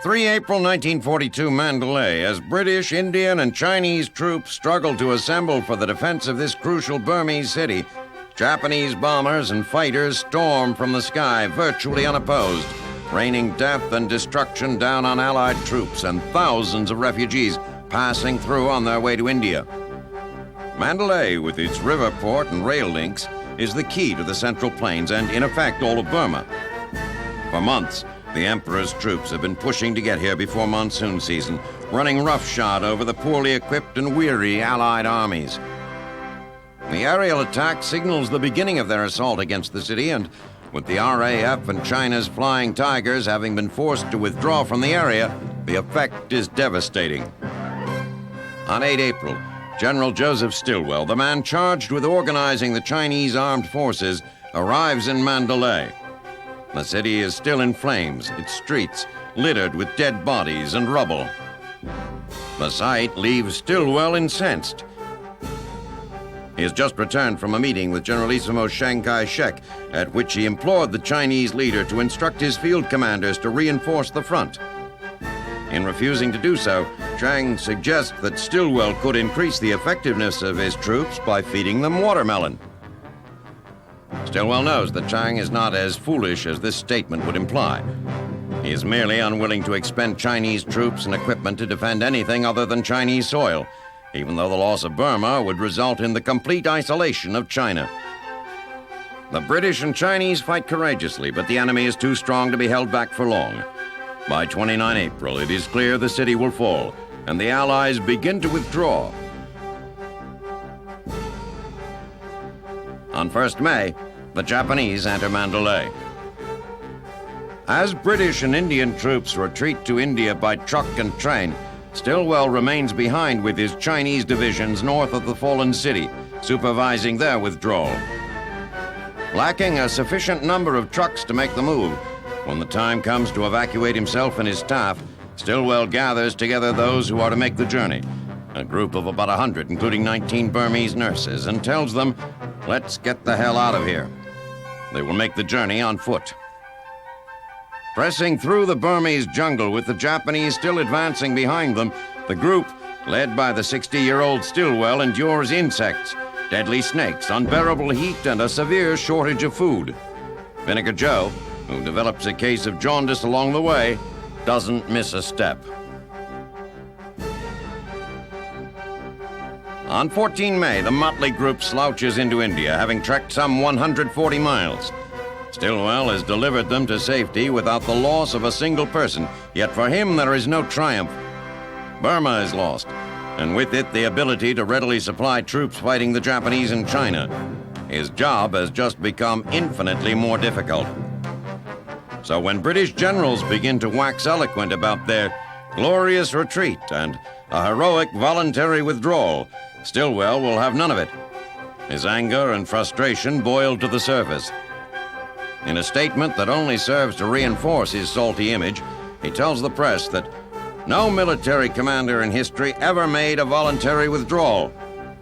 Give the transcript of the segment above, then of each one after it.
3 April 1942, Mandalay, as British, Indian, and Chinese troops struggled to assemble for the defense of this crucial Burmese city, Japanese bombers and fighters stormed from the sky virtually unopposed, raining death and destruction down on Allied troops and thousands of refugees passing through on their way to India. Mandalay, with its river port and rail links, is the key to the Central Plains and, in effect, all of Burma. For months, the Emperor's troops have been pushing to get here before monsoon season, running roughshod over the poorly equipped and weary Allied armies. The aerial attack signals the beginning of their assault against the city, and with the RAF and China's Flying Tigers having been forced to withdraw from the area, the effect is devastating. On 8 April, General Joseph Stilwell, the man charged with organizing the Chinese armed forces, arrives in Mandalay. The city is still in flames, its streets littered with dead bodies and rubble. The sight leaves Stilwell incensed. He has just returned from a meeting with Generalissimo Chiang Kai-shek, at which he implored the Chinese leader to instruct his field commanders to reinforce the front. In refusing to do so, Chiang suggests that Stilwell could increase the effectiveness of his troops by feeding them watermelon. Stilwell knows that Chiang is not as foolish as this statement would imply. He is merely unwilling to expend Chinese troops and equipment to defend anything other than Chinese soil, even though the loss of Burma would result in the complete isolation of China. The British and Chinese fight courageously, but the enemy is too strong to be held back for long. By 29 April, it is clear the city will fall, and the Allies begin to withdraw. On 1st May, the Japanese enter Mandalay. As British and Indian troops retreat to India by truck and train, Stilwell remains behind with his Chinese divisions north of the fallen city, supervising their withdrawal. Lacking a sufficient number of trucks to make the move, when the time comes to evacuate himself and his staff, Stilwell gathers together those who are to make the journey, a group of about 100, including 19 Burmese nurses, and tells them, "Let's get the hell out of here." They will make the journey on foot. Pressing through the Burmese jungle with the Japanese still advancing behind them, the group, led by the 60-year-old Stilwell, endures insects, deadly snakes, unbearable heat, and a severe shortage of food. Vinegar Joe, who develops a case of jaundice along the way, doesn't miss a step. On 14 May, the motley group slouches into India, having trekked some 140 miles. Stilwell has delivered them to safety without the loss of a single person, yet for him there is no triumph. Burma is lost, and with it the ability to readily supply troops fighting the Japanese in China. His job has just become infinitely more difficult. So when British generals begin to wax eloquent about their glorious retreat and a heroic voluntary withdrawal, Stilwell will have none of it. His anger and frustration boil to the surface. In a statement that only serves to reinforce his salty image, he tells the press that no military commander in history ever made a voluntary withdrawal,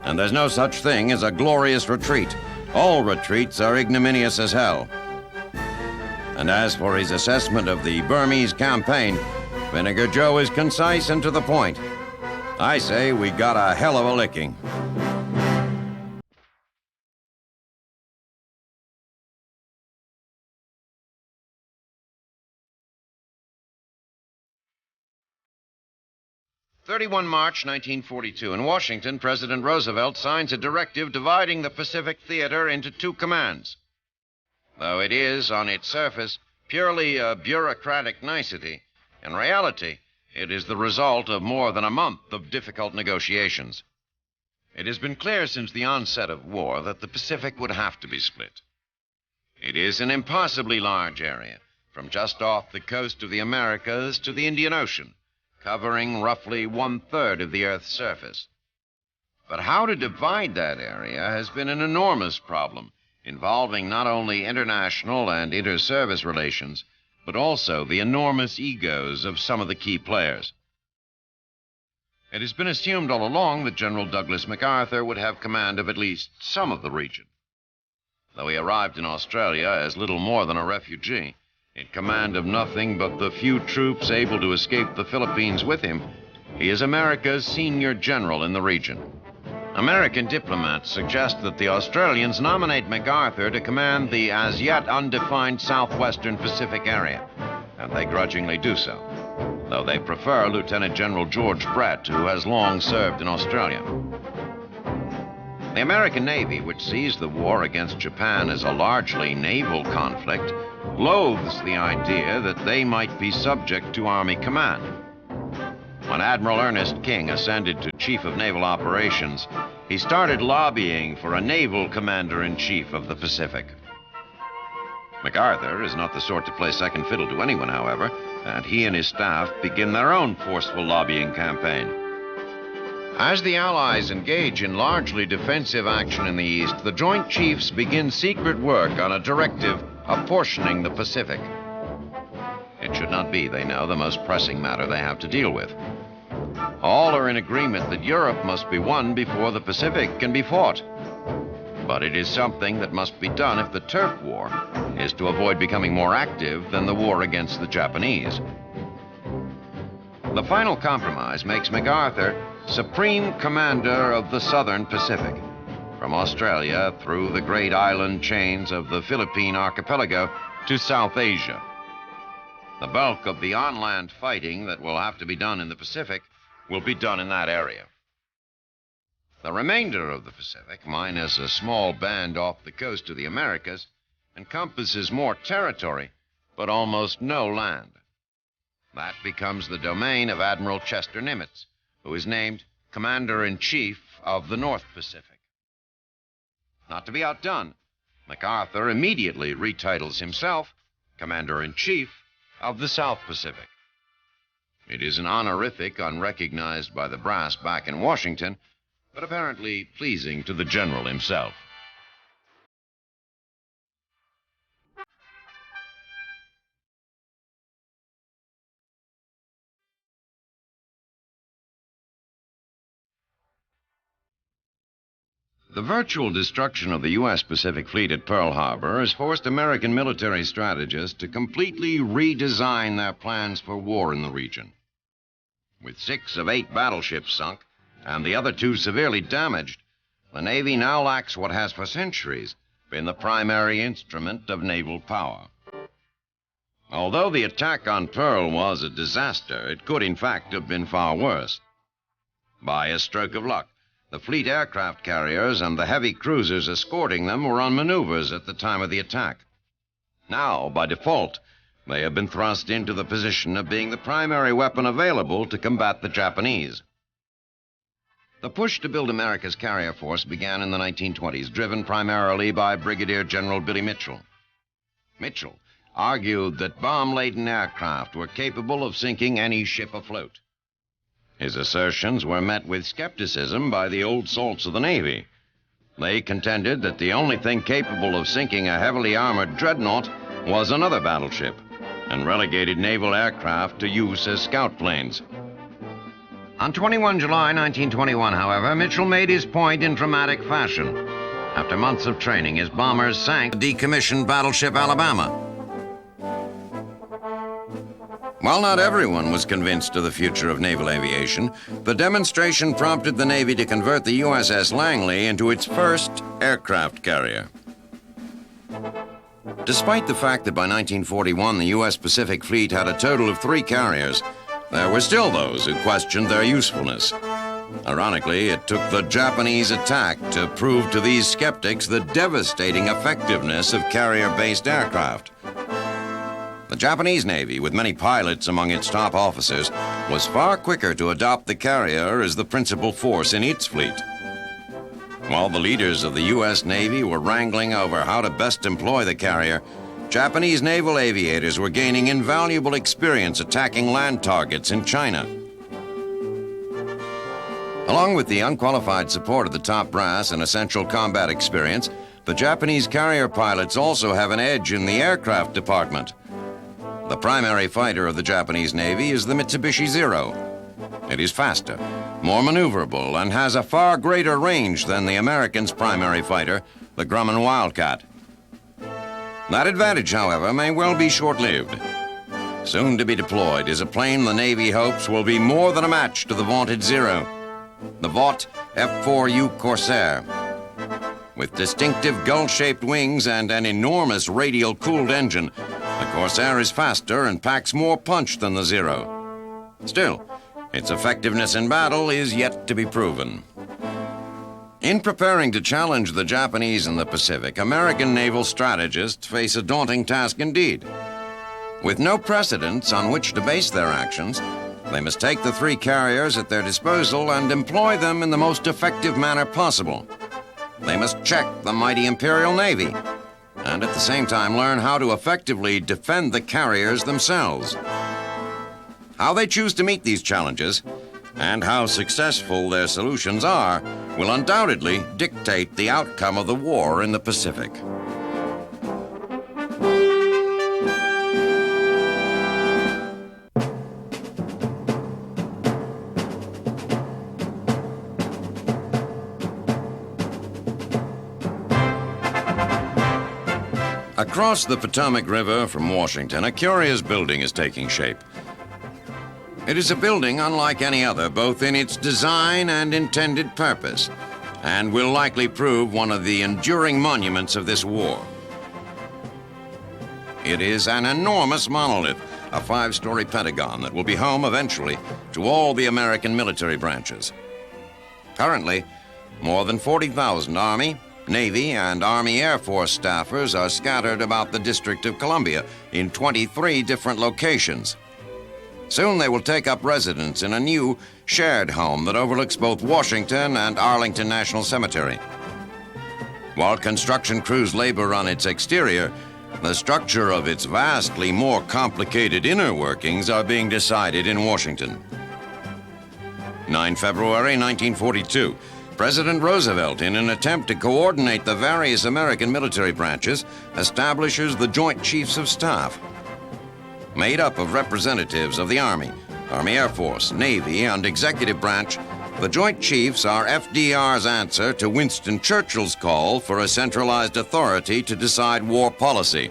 and there's no such thing as a glorious retreat. All retreats are ignominious as hell. And as for his assessment of the Burmese campaign, Vinegar Joe is concise and to the point. I say we got a hell of a licking. March 1942. In Washington, President Roosevelt signs a directive dividing the Pacific Theater into two commands. Though it is, on its surface, purely a bureaucratic nicety, in reality, it is the result of more than a month of difficult negotiations. It has been clear since the onset of war that the Pacific would have to be split. It is an impossibly large area, from just off the coast of the Americas to the Indian Ocean, covering roughly 1/3 of the Earth's surface. But how to divide that area has been an enormous problem, involving not only international and inter-service relations, but also the enormous egos of some of the key players. It has been assumed all along that General Douglas MacArthur would have command of at least some of the region. Though he arrived in Australia as little more than a refugee, In command of nothing but the few troops able to escape the Philippines with him, he is America's senior general in the region. American diplomats suggest that the Australians nominate MacArthur to command the as yet undefined southwestern Pacific area, and they grudgingly do so, though they prefer Lieutenant General George Brett, who has long served in Australia. The American Navy, which sees the war against Japan as a largely naval conflict, loathes the idea that they might be subject to Army command. When Admiral Ernest King ascended to Chief of Naval Operations, he started lobbying for a naval commander-in-chief of the Pacific. MacArthur is not the sort to play second fiddle to anyone, however, and he and his staff begin their own forceful lobbying campaign. As the Allies engage in largely defensive action in the East, the Joint Chiefs begin secret work on a directive apportioning the Pacific. It should not be, they know, the most pressing matter they have to deal with. All are in agreement that Europe must be won before the Pacific can be fought. But it is something that must be done if the turf war is to avoid becoming more active than the war against the Japanese. The final compromise makes MacArthur Supreme Commander of the Southern Pacific, from Australia through the great island chains of the Philippine archipelago to South Asia. The bulk of the on-land fighting that will have to be done in the Pacific will be done in that area. The remainder of the Pacific, minus a small band off the coast of the Americas, encompasses more territory, but almost no land. That becomes the domain of Admiral Chester Nimitz, who is named Commander-in-Chief of the North Pacific. Not to be outdone, MacArthur immediately retitles himself Commander-in-Chief of the South Pacific. It is an honorific unrecognized by the brass back in Washington, but apparently pleasing to the general himself. The virtual destruction of the U.S. Pacific Fleet at Pearl Harbor has forced American military strategists to completely redesign their plans for war in the region. With 6 of 8 battleships sunk and the other 2 severely damaged, the Navy now lacks what has for centuries been the primary instrument of naval power. Although the attack on Pearl was a disaster, it could in fact have been far worse. By a stroke of luck, the fleet aircraft carriers and the heavy cruisers escorting them were on maneuvers at the time of the attack. Now, by default, they have been thrust into the position of being the primary weapon available to combat the Japanese. The push to build America's carrier force began in the 1920s, driven primarily by Brigadier General Billy Mitchell. Mitchell argued that bomb-laden aircraft were capable of sinking any ship afloat. His assertions were met with skepticism by the old salts of the Navy. They contended that the only thing capable of sinking a heavily armored dreadnought was another battleship, and relegated naval aircraft to use as scout planes. On 21 July 1921, however, Mitchell made his point in dramatic fashion. After months of training, his bombers sank the decommissioned battleship Alabama. While not everyone was convinced of the future of naval aviation, the demonstration prompted the Navy to convert the USS Langley into its first aircraft carrier. Despite the fact that by 1941 the U.S. Pacific Fleet had a total of 3 carriers, there were still those who questioned their usefulness. Ironically, it took the Japanese attack to prove to these skeptics the devastating effectiveness of carrier-based aircraft. The Japanese Navy, with many pilots among its top officers, was far quicker to adopt the carrier as the principal force in its fleet. While the leaders of the U.S. Navy were wrangling over how to best employ the carrier, Japanese naval aviators were gaining invaluable experience attacking land targets in China. Along with the unqualified support of the top brass and essential combat experience, the Japanese carrier pilots also have an edge in the aircraft department. The primary fighter of the Japanese Navy is the Mitsubishi Zero. It is faster, more maneuverable, and has a far greater range than the Americans' primary fighter, the Grumman Wildcat. That advantage, however, may well be short-lived. Soon to be deployed is a plane the Navy hopes will be more than a match to the vaunted Zero, the Vought F-4U Corsair. With distinctive gull-shaped wings and an enormous radial-cooled engine, the Corsair is faster and packs more punch than the Zero. Still, its effectiveness in battle is yet to be proven. In preparing to challenge the Japanese in the Pacific, American naval strategists face a daunting task indeed. With no precedents on which to base their actions, they must take the three carriers at their disposal and employ them in the most effective manner possible. They must check the mighty Imperial Navy, and at the same time learn how to effectively defend the carriers themselves. How they choose to meet these challenges, and how successful their solutions are, will undoubtedly dictate the outcome of the war in the Pacific. Across the Potomac River from Washington, a curious building is taking shape. It is a building unlike any other, both in its design and intended purpose, and will likely prove one of the enduring monuments of this war. It is an enormous monolith, a 5-story pentagon that will be home eventually to all the American military branches. Currently, more than 40,000 Army, Navy, and Army Air Force staffers are scattered about the District of Columbia in 23 different locations. Soon they will take up residence in a new, shared home that overlooks both Washington and Arlington National Cemetery. While construction crews labor on its exterior, the structure of its vastly more complicated inner workings are being decided in Washington. 9 February 1942, President Roosevelt, in an attempt to coordinate the various American military branches, establishes the Joint Chiefs of Staff. Made up of representatives of the Army, Army Air Force, Navy, and Executive Branch, the Joint Chiefs are FDR's answer to Winston Churchill's call for a centralized authority to decide war policy.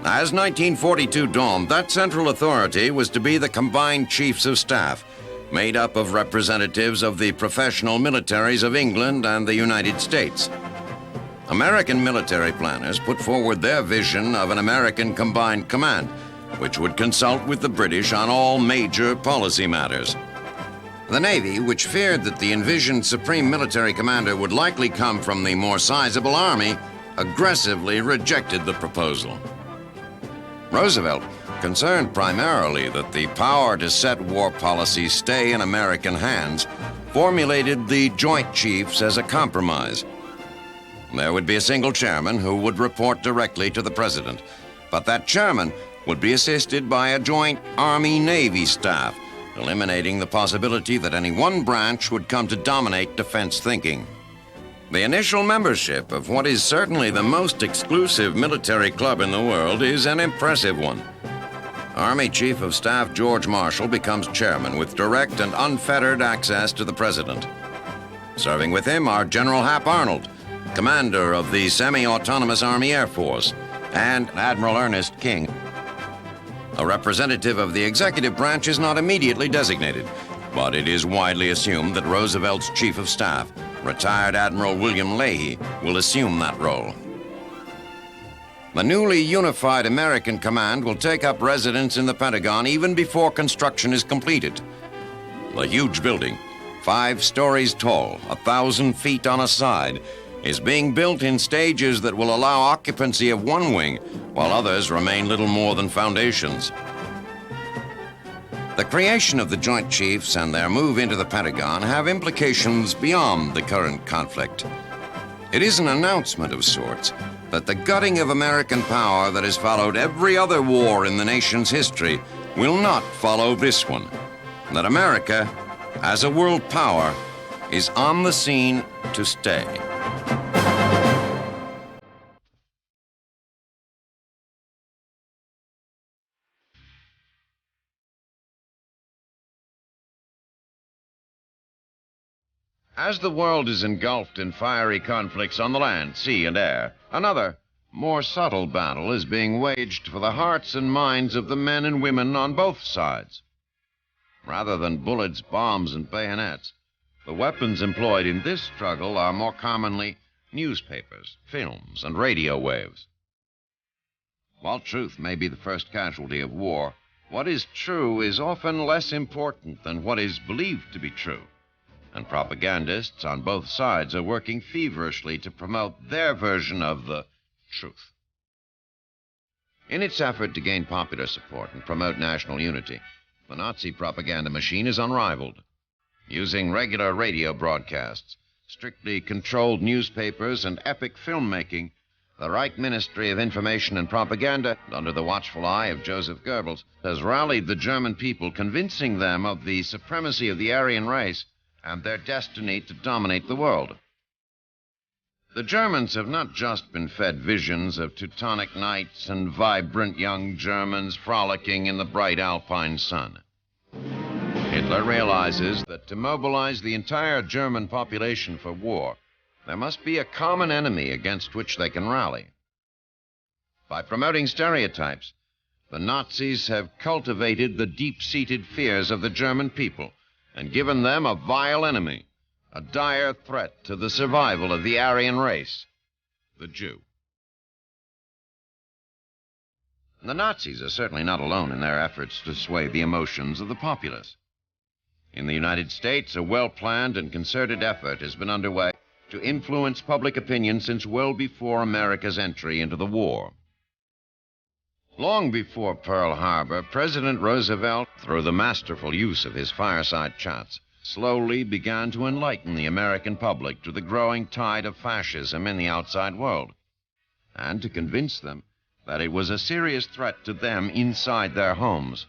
As 1942 dawned, that central authority was to be the Combined Chiefs of Staff, made up of representatives of the professional militaries of England and the United States. American military planners put forward their vision of an American Combined Command, which would consult with the British on all major policy matters. The Navy, which feared that the envisioned Supreme Military Commander would likely come from the more sizable Army, aggressively rejected the proposal. Roosevelt, concerned primarily that the power to set war policy stay in American hands, formulated the Joint Chiefs as a compromise. There would be a single chairman who would report directly to the President, but that chairman would be assisted by a joint Army-Navy staff, eliminating the possibility that any one branch would come to dominate defense thinking. The initial membership of what is certainly the most exclusive military club in the world is an impressive one. Army Chief of Staff George Marshall becomes chairman with direct and unfettered access to the President. Serving with him are General Hap Arnold, commander of the Semi-Autonomous Army Air Force, and Admiral Ernest King. A representative of the executive branch is not immediately designated, but it is widely assumed that Roosevelt's Chief of Staff, retired Admiral William Leahy, will assume that role. The newly unified American command will take up residence in the Pentagon even before construction is completed. The huge building, 5 stories tall, 1,000 feet on a side, is being built in stages that will allow occupancy of one wing, while others remain little more than foundations. The creation of the Joint Chiefs and their move into the Pentagon have implications beyond the current conflict. It is an announcement of sorts that the gutting of American power that has followed every other war in the nation's history will not follow this one. That America, as a world power, is on the scene to stay. As the world is engulfed in fiery conflicts on the land, sea, and air, another, more subtle battle is being waged for the hearts and minds of the men and women on both sides. Rather than bullets, bombs, and bayonets, the weapons employed in this struggle are more commonly newspapers, films, and radio waves. While truth may be the first casualty of war, what is true is often less important than what is believed to be true, and propagandists on both sides are working feverishly to promote their version of the truth. In its effort to gain popular support and promote national unity, the Nazi propaganda machine is unrivaled. Using regular radio broadcasts, strictly controlled newspapers, and epic filmmaking, the Reich Ministry of Information and Propaganda, under the watchful eye of Joseph Goebbels, has rallied the German people, convincing them of the supremacy of the Aryan race and their destiny to dominate the world. The Germans have not just been fed visions of Teutonic nights and vibrant young Germans frolicking in the bright Alpine sun. Hitler realizes that to mobilize the entire German population for war, there must be a common enemy against which they can rally. By promoting stereotypes, the Nazis have cultivated the deep-seated fears of the German people and given them a vile enemy, a dire threat to the survival of the Aryan race, the Jew. The Nazis are certainly not alone in their efforts to sway the emotions of the populace. In the United States, a well-planned and concerted effort has been underway to influence public opinion since well before America's entry into the war. Long before Pearl Harbor, President Roosevelt, through the masterful use of his fireside chats, slowly began to enlighten the American public to the growing tide of fascism in the outside world, and to convince them that it was a serious threat to them inside their homes.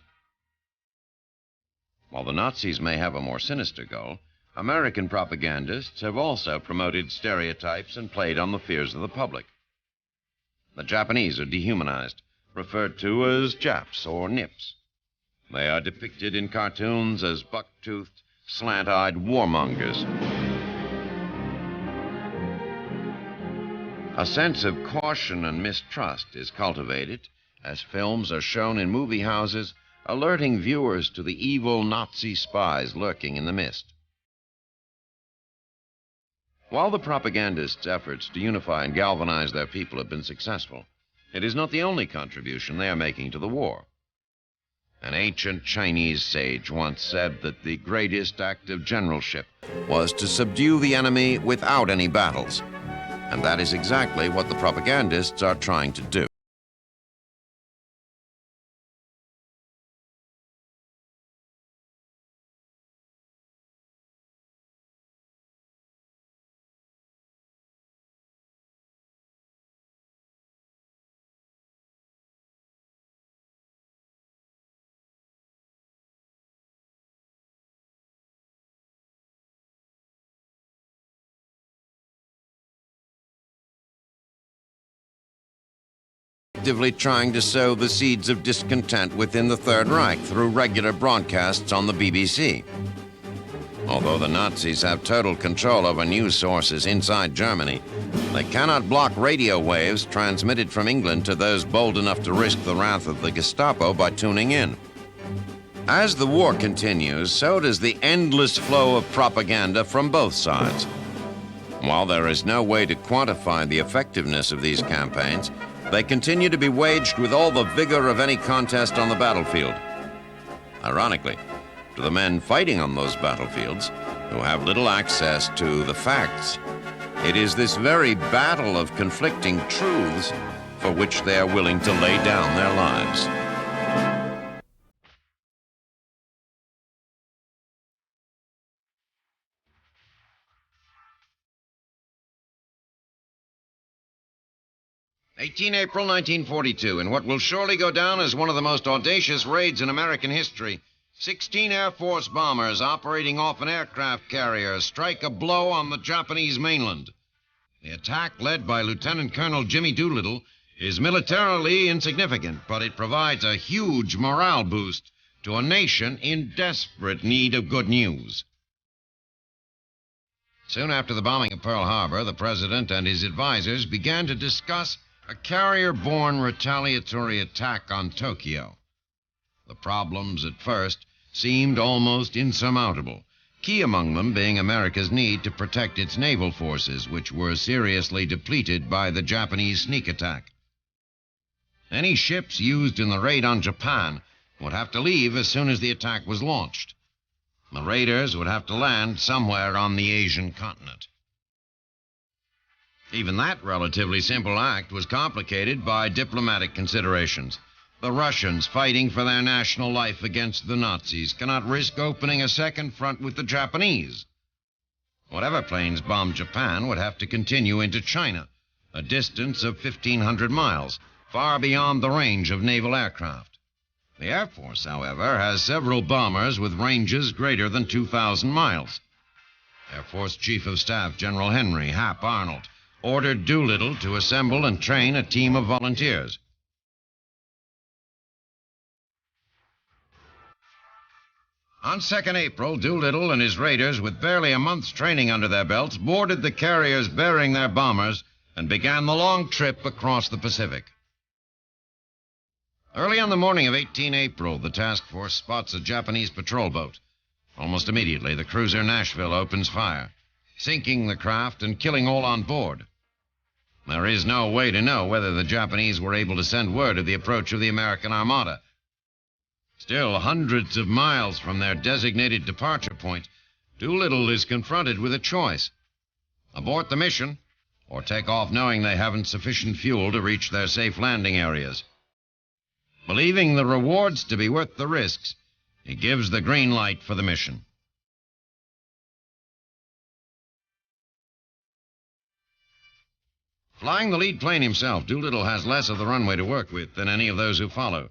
While the Nazis may have a more sinister goal, American propagandists have also promoted stereotypes and played on the fears of the public. The Japanese are dehumanized, referred to as Japs or Nips. They are depicted in cartoons as buck-toothed, slant-eyed warmongers. A sense of caution and mistrust is cultivated as films are shown in movie houses, alerting viewers to the evil Nazi spies lurking in the mist. While the propagandists' efforts to unify and galvanize their people have been successful, it is not the only contribution they are making to the war. An ancient Chinese sage once said that the greatest act of generalship was to subdue the enemy without any battles. And that is exactly what the propagandists are trying to do. Actively trying to sow the seeds of discontent within the Third Reich through regular broadcasts on the BBC. Although the Nazis have total control over news sources inside Germany, they cannot block radio waves transmitted from England to those bold enough to risk the wrath of the Gestapo by tuning in. As the war continues, so does the endless flow of propaganda from both sides. While there is no way to quantify the effectiveness of these campaigns, they continue to be waged with all the vigor of any contest on the battlefield. Ironically, to the men fighting on those battlefields, who have little access to the facts, it is this very battle of conflicting truths for which they are willing to lay down their lives. April 1942, in what will surely go down as one of the most audacious raids in American history, 16 Air Force bombers operating off an aircraft carrier strike a blow on the Japanese mainland. The attack, led by Lieutenant Colonel Jimmy Doolittle, is militarily insignificant, but it provides a huge morale boost to a nation in desperate need of good news. Soon after the bombing of Pearl Harbor, the President and his advisors began to discuss A carrier-borne retaliatory attack on Tokyo. The problems at first seemed almost insurmountable, key among them being America's need to protect its naval forces, which were seriously depleted by the Japanese sneak attack. Any ships used in the raid on Japan would have to leave as soon as the attack was launched. The raiders would have to land somewhere on the Asian continent. Even that relatively simple act was complicated by diplomatic considerations. The Russians, fighting for their national life against the Nazis, cannot risk opening a second front with the Japanese. Whatever planes bombed Japan would have to continue into China, a distance of 1,500 miles, far beyond the range of naval aircraft. The Air Force, however, has several bombers with ranges greater than 2,000 miles. Air Force Chief of Staff General Henry Hap Arnold ordered Doolittle to assemble and train a team of volunteers. On 2nd April, Doolittle and his raiders, with barely a month's training under their belts, boarded the carriers bearing their bombers and began the long trip across the Pacific. Early on the morning of 18 April, the task force spots a Japanese patrol boat. Almost immediately, the cruiser Nashville opens fire, sinking the craft and killing all on board. There is no way to know whether the Japanese were able to send word of the approach of the American Armada. Still, hundreds of miles from their designated departure point, Doolittle is confronted with a choice: abort the mission, or take off knowing they haven't sufficient fuel to reach their safe landing areas. Believing the rewards to be worth the risks, he gives the green light for the mission. Flying the lead plane himself, Doolittle has less of the runway to work with than any of those who follow.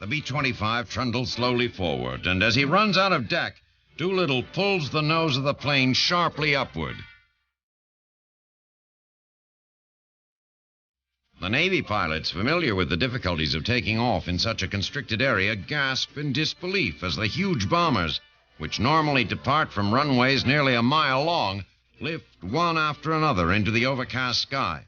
The B-25 trundles slowly forward, and as he runs out of deck, Doolittle pulls the nose of the plane sharply upward. The Navy pilots, familiar with the difficulties of taking off in such a constricted area, gasp in disbelief as the huge bombers, which normally depart from runways nearly a mile long, lift one after another into the overcast sky.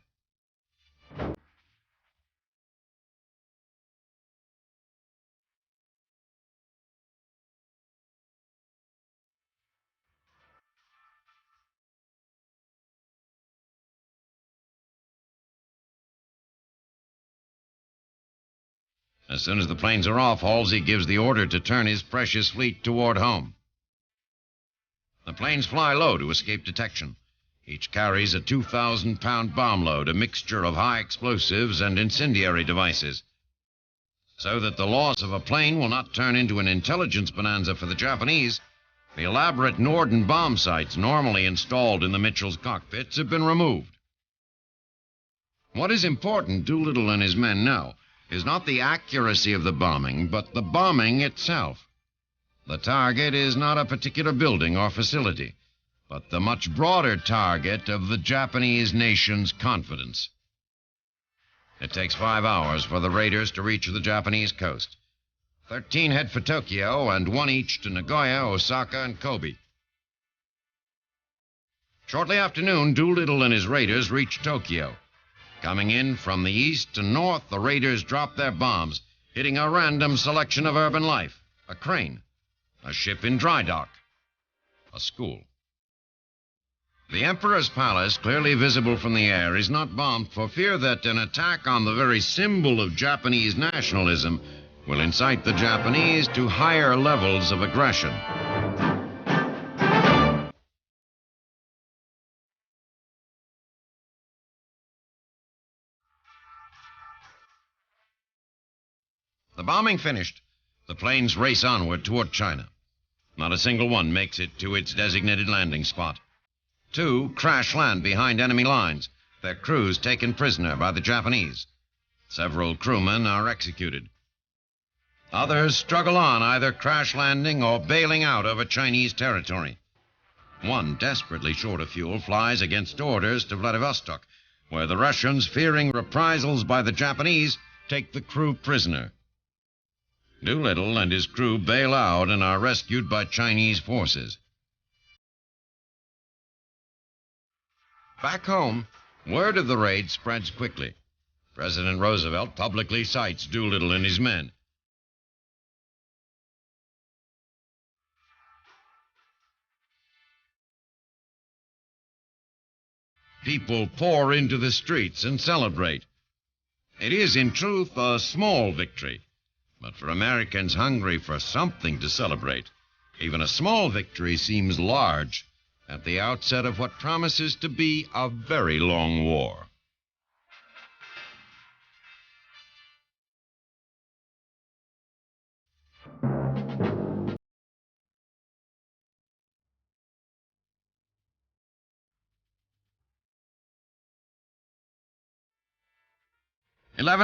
As soon as the planes are off, Halsey gives the order to turn his precious fleet toward home. The planes fly low to escape detection. Each carries a 2,000-pound bomb load, a mixture of high explosives and incendiary devices. So that the loss of a plane will not turn into an intelligence bonanza for the Japanese, the elaborate Norden bomb sights normally installed in the Mitchell's cockpits have been removed. What is important, Doolittle and his men know, is not the accuracy of the bombing, but the bombing itself. The target is not a particular building or facility, but the much broader target of the Japanese nation's confidence. It takes 5 hours for the raiders to reach the Japanese coast. 13 head for Tokyo, and 1 each to Nagoya, Osaka, and Kobe. Shortly after noon, Doolittle and his raiders reach Tokyo. Coming in from the east and north, the raiders drop their bombs, hitting a random selection of urban life: a crane, a ship in dry dock, a school. The Emperor's Palace, clearly visible from the air, is not bombed for fear that an attack on the very symbol of Japanese nationalism will incite the Japanese to higher levels of aggression. The bombing finished, the planes race onward toward China. Not a single one makes it to its designated landing spot. 2 crash land behind enemy lines, their crews taken prisoner by the Japanese. Several crewmen are executed. Others struggle on, either crash landing or bailing out over Chinese territory. 1, desperately short of fuel, flies against orders to Vladivostok, where the Russians, fearing reprisals by the Japanese, take the crew prisoner. Doolittle and his crew bail out and are rescued by Chinese forces. Back home, word of the raid spreads quickly. President Roosevelt publicly cites Doolittle and his men. People pour into the streets and celebrate. It is, in truth, a small victory. But for Americans hungry for something to celebrate, even a small victory seems large at the outset of what promises to be a very long war.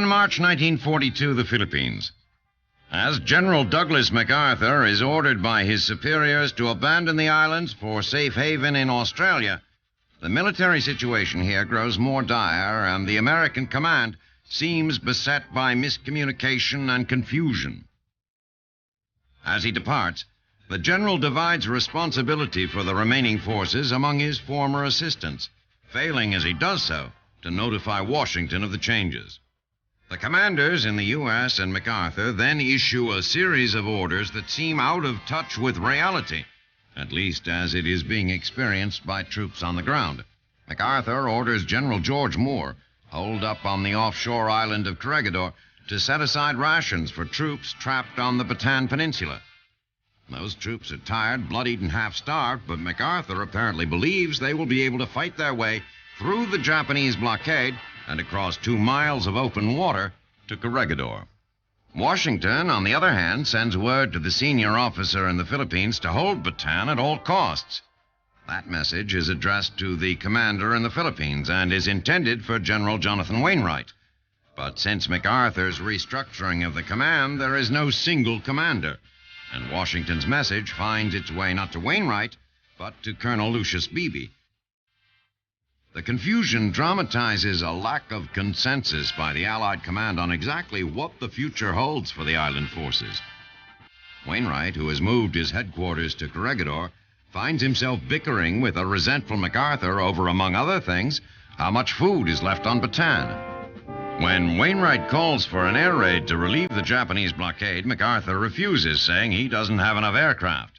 March 11, 1942, the Philippines. As General Douglas MacArthur is ordered by his superiors to abandon the islands for safe haven in Australia, the military situation here grows more dire, and the American command seems beset by miscommunication and confusion. As he departs, the general divides responsibility for the remaining forces among his former assistants, failing as he does so to notify Washington of the changes. The commanders in the U.S. and MacArthur then issue a series of orders that seem out of touch with reality, at least as it is being experienced by troops on the ground. MacArthur orders General George Moore, holed up on the offshore island of Corregidor, to set aside rations for troops trapped on the Bataan Peninsula. Those troops are tired, bloodied, and half-starved, but MacArthur apparently believes they will be able to fight their way through the Japanese blockade and across 2 miles of open water to Corregidor. Washington, on the other hand, sends word to the senior officer in the Philippines to hold Bataan at all costs. That message is addressed to the commander in the Philippines and is intended for General Jonathan Wainwright. But since MacArthur's restructuring of the command, there is no single commander, and Washington's message finds its way not to Wainwright, but to Colonel Lucius Beebe. The confusion dramatizes a lack of consensus by the Allied command on exactly what the future holds for the island forces. Wainwright, who has moved his headquarters to Corregidor, finds himself bickering with a resentful MacArthur over, among other things, how much food is left on Bataan. When Wainwright calls for an air raid to relieve the Japanese blockade, MacArthur refuses, saying he doesn't have enough aircraft.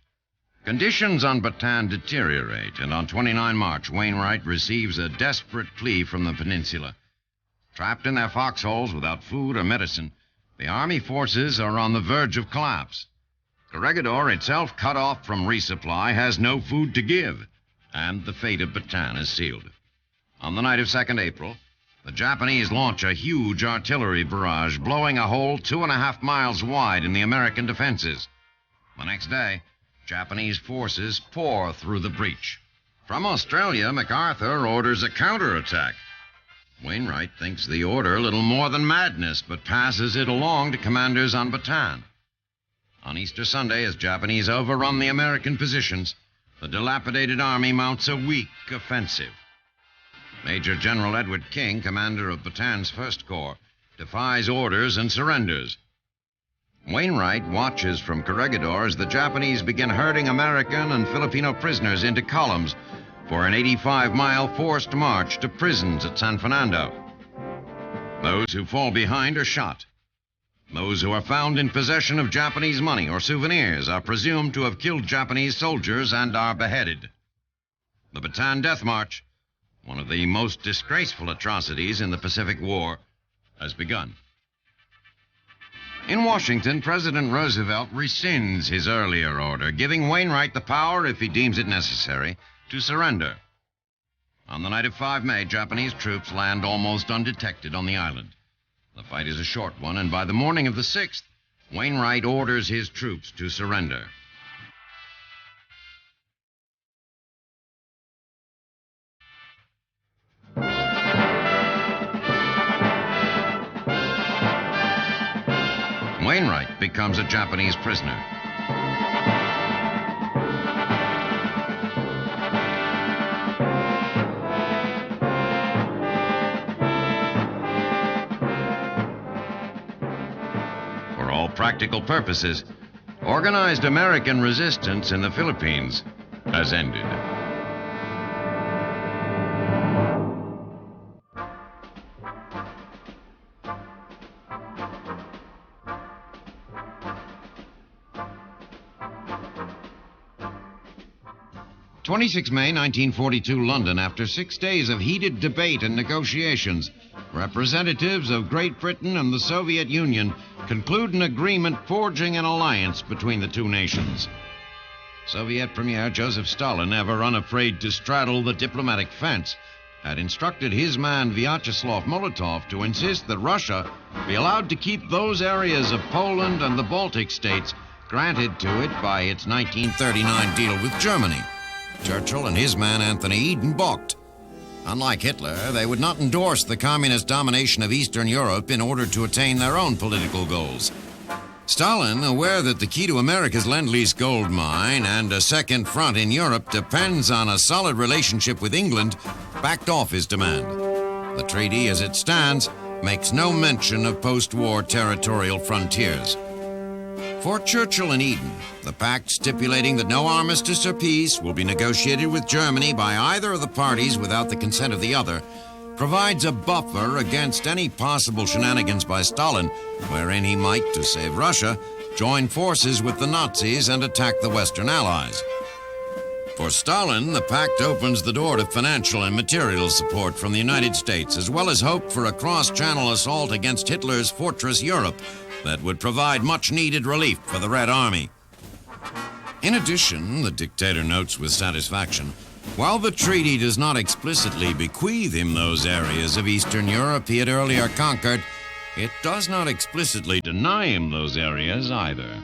Conditions on Bataan deteriorate, and on 29 March, Wainwright receives a desperate plea from the peninsula. Trapped in their foxholes without food or medicine, the Army forces are on the verge of collapse. Corregidor, itself cut off from resupply, has no food to give, and the fate of Bataan is sealed. On the night of 2nd April, the Japanese launch a huge artillery barrage, blowing a hole 2.5 miles wide in the American defenses. The next day, Japanese forces pour through the breach. From Australia, MacArthur orders a counterattack. Wainwright thinks the order little more than madness, but passes it along to commanders on Bataan. On Easter Sunday, as Japanese overrun the American positions, the dilapidated army mounts a weak offensive. Major General Edward King, commander of Bataan's 1st Corps, defies orders and surrenders. Wainwright watches from Corregidor as the Japanese begin herding American and Filipino prisoners into columns for an 85-mile forced march to prisons at San Fernando. Those who fall behind are shot. Those who are found in possession of Japanese money or souvenirs are presumed to have killed Japanese soldiers and are beheaded. The Bataan Death March, one of the most disgraceful atrocities in the Pacific War, has begun. In Washington, President Roosevelt rescinds his earlier order, giving Wainwright the power, if he deems it necessary, to surrender. On the night of 5 May, Japanese troops land almost undetected on the island. The fight is a short one, and by the morning of the 6th, Wainwright orders his troops to surrender. Wainwright becomes a Japanese prisoner. For all practical purposes, organized American resistance in the Philippines has ended. May 1942, London. After 6 days of heated debate and negotiations, representatives of Great Britain and the Soviet Union conclude an agreement forging an alliance between the two nations. Soviet Premier Joseph Stalin, ever unafraid to straddle the diplomatic fence, had instructed his man Vyacheslav Molotov to insist that Russia be allowed to keep those areas of Poland and the Baltic states granted to it by its 1939 deal with Germany. Churchill and his man Anthony Eden balked. Unlike Hitler, they would not endorse the communist domination of Eastern Europe in order to attain their own political goals. Stalin, aware that the key to America's Lend-Lease gold mine and a second front in Europe depends on a solid relationship with England, backed off his demand. The treaty, as it stands, makes no mention of post-war territorial frontiers. For Churchill and Eden, the pact stipulating that no armistice or peace will be negotiated with Germany by either of the parties without the consent of the other provides a buffer against any possible shenanigans by Stalin, wherein he might, to save Russia, join forces with the Nazis and attack the Western Allies. For Stalin, the pact opens the door to financial and material support from the United States, as well as hope for a cross-channel assault against Hitler's fortress Europe that would provide much-needed relief for the Red Army. In addition, the dictator notes with satisfaction, while the treaty does not explicitly bequeath him those areas of Eastern Europe he had earlier conquered, it does not explicitly deny him those areas either.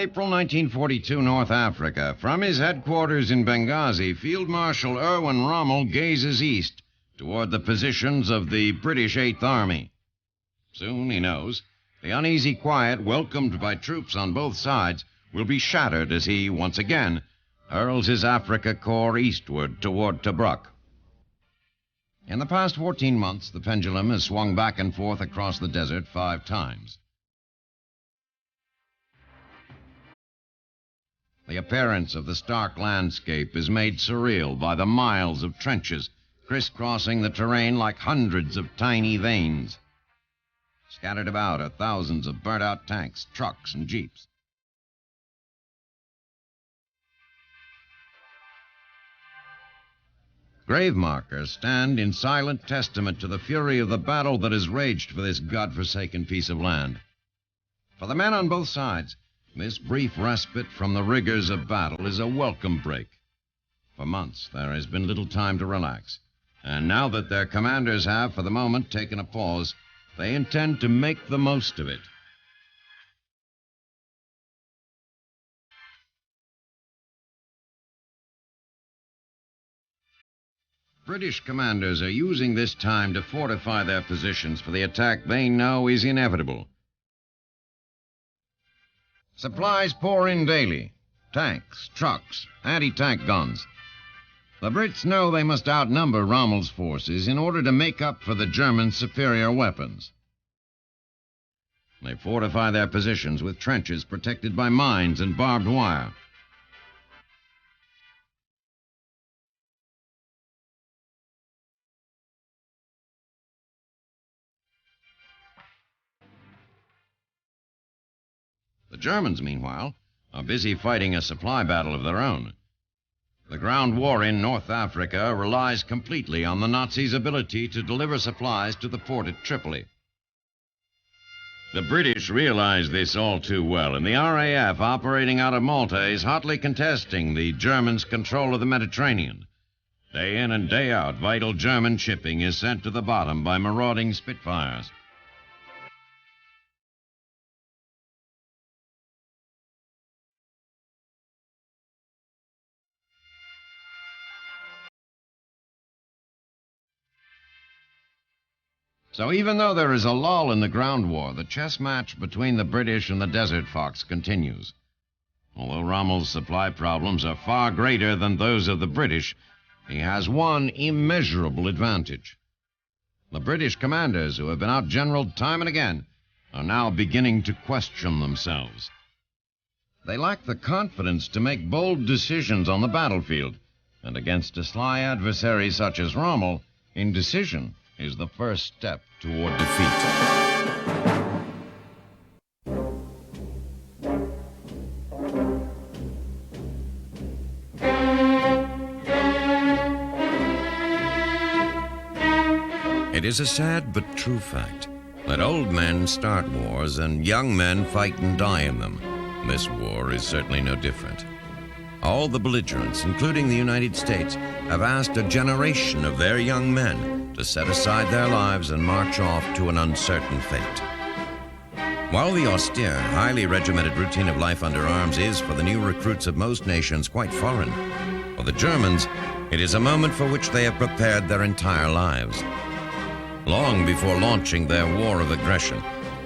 April 1942, North Africa. From his headquarters in Benghazi, Field Marshal Erwin Rommel gazes east toward the positions of the British Eighth Army. Soon, he knows, the uneasy quiet welcomed by troops on both sides will be shattered as he, once again, hurls his Africa Corps eastward toward Tobruk. In the past 14 months, the pendulum has swung back and forth across the desert 5 times. The appearance of the stark landscape is made surreal by the miles of trenches crisscrossing the terrain like hundreds of tiny veins. Scattered about are thousands of burnt-out tanks, trucks, and jeeps. Grave markers stand in silent testament to the fury of the battle that has raged for this godforsaken piece of land. For the men on both sides, this brief respite from the rigors of battle is a welcome break. For months, there has been little time to relax. And now that their commanders have, for the moment, taken a pause, they intend to make the most of it. British commanders are using this time to fortify their positions for the attack they know is inevitable. Supplies pour in daily. Tanks, trucks, anti-tank guns. The Brits know they must outnumber Rommel's forces in order to make up for the Germans' superior weapons. They fortify their positions with trenches protected by mines and barbed wire. The Germans, meanwhile, are busy fighting a supply battle of their own. The ground war in North Africa relies completely on the Nazis' ability to deliver supplies to the port at Tripoli. The British realize this all too well, and the RAF operating out of Malta is hotly contesting the Germans' control of the Mediterranean. Day in and day out, vital German shipping is sent to the bottom by marauding Spitfires. So even though there is a lull in the ground war, the chess match between the British and the Desert Fox continues. Although Rommel's supply problems are far greater than those of the British, he has one immeasurable advantage. The British commanders, who have been outgeneraled time and again, are now beginning to question themselves. They lack the confidence to make bold decisions on the battlefield, and against a sly adversary such as Rommel, indecision is the first step toward defeat. It is a sad but true fact that old men start wars and young men fight and die in them. This war is certainly no different. All the belligerents, including the United States, have asked a generation of their young men to set aside their lives and march off to an uncertain fate. While the austere, highly regimented routine of life under arms is, for the new recruits of most nations, quite foreign, for the Germans, it is a moment for which they have prepared their entire lives. Long before launching their war of aggression,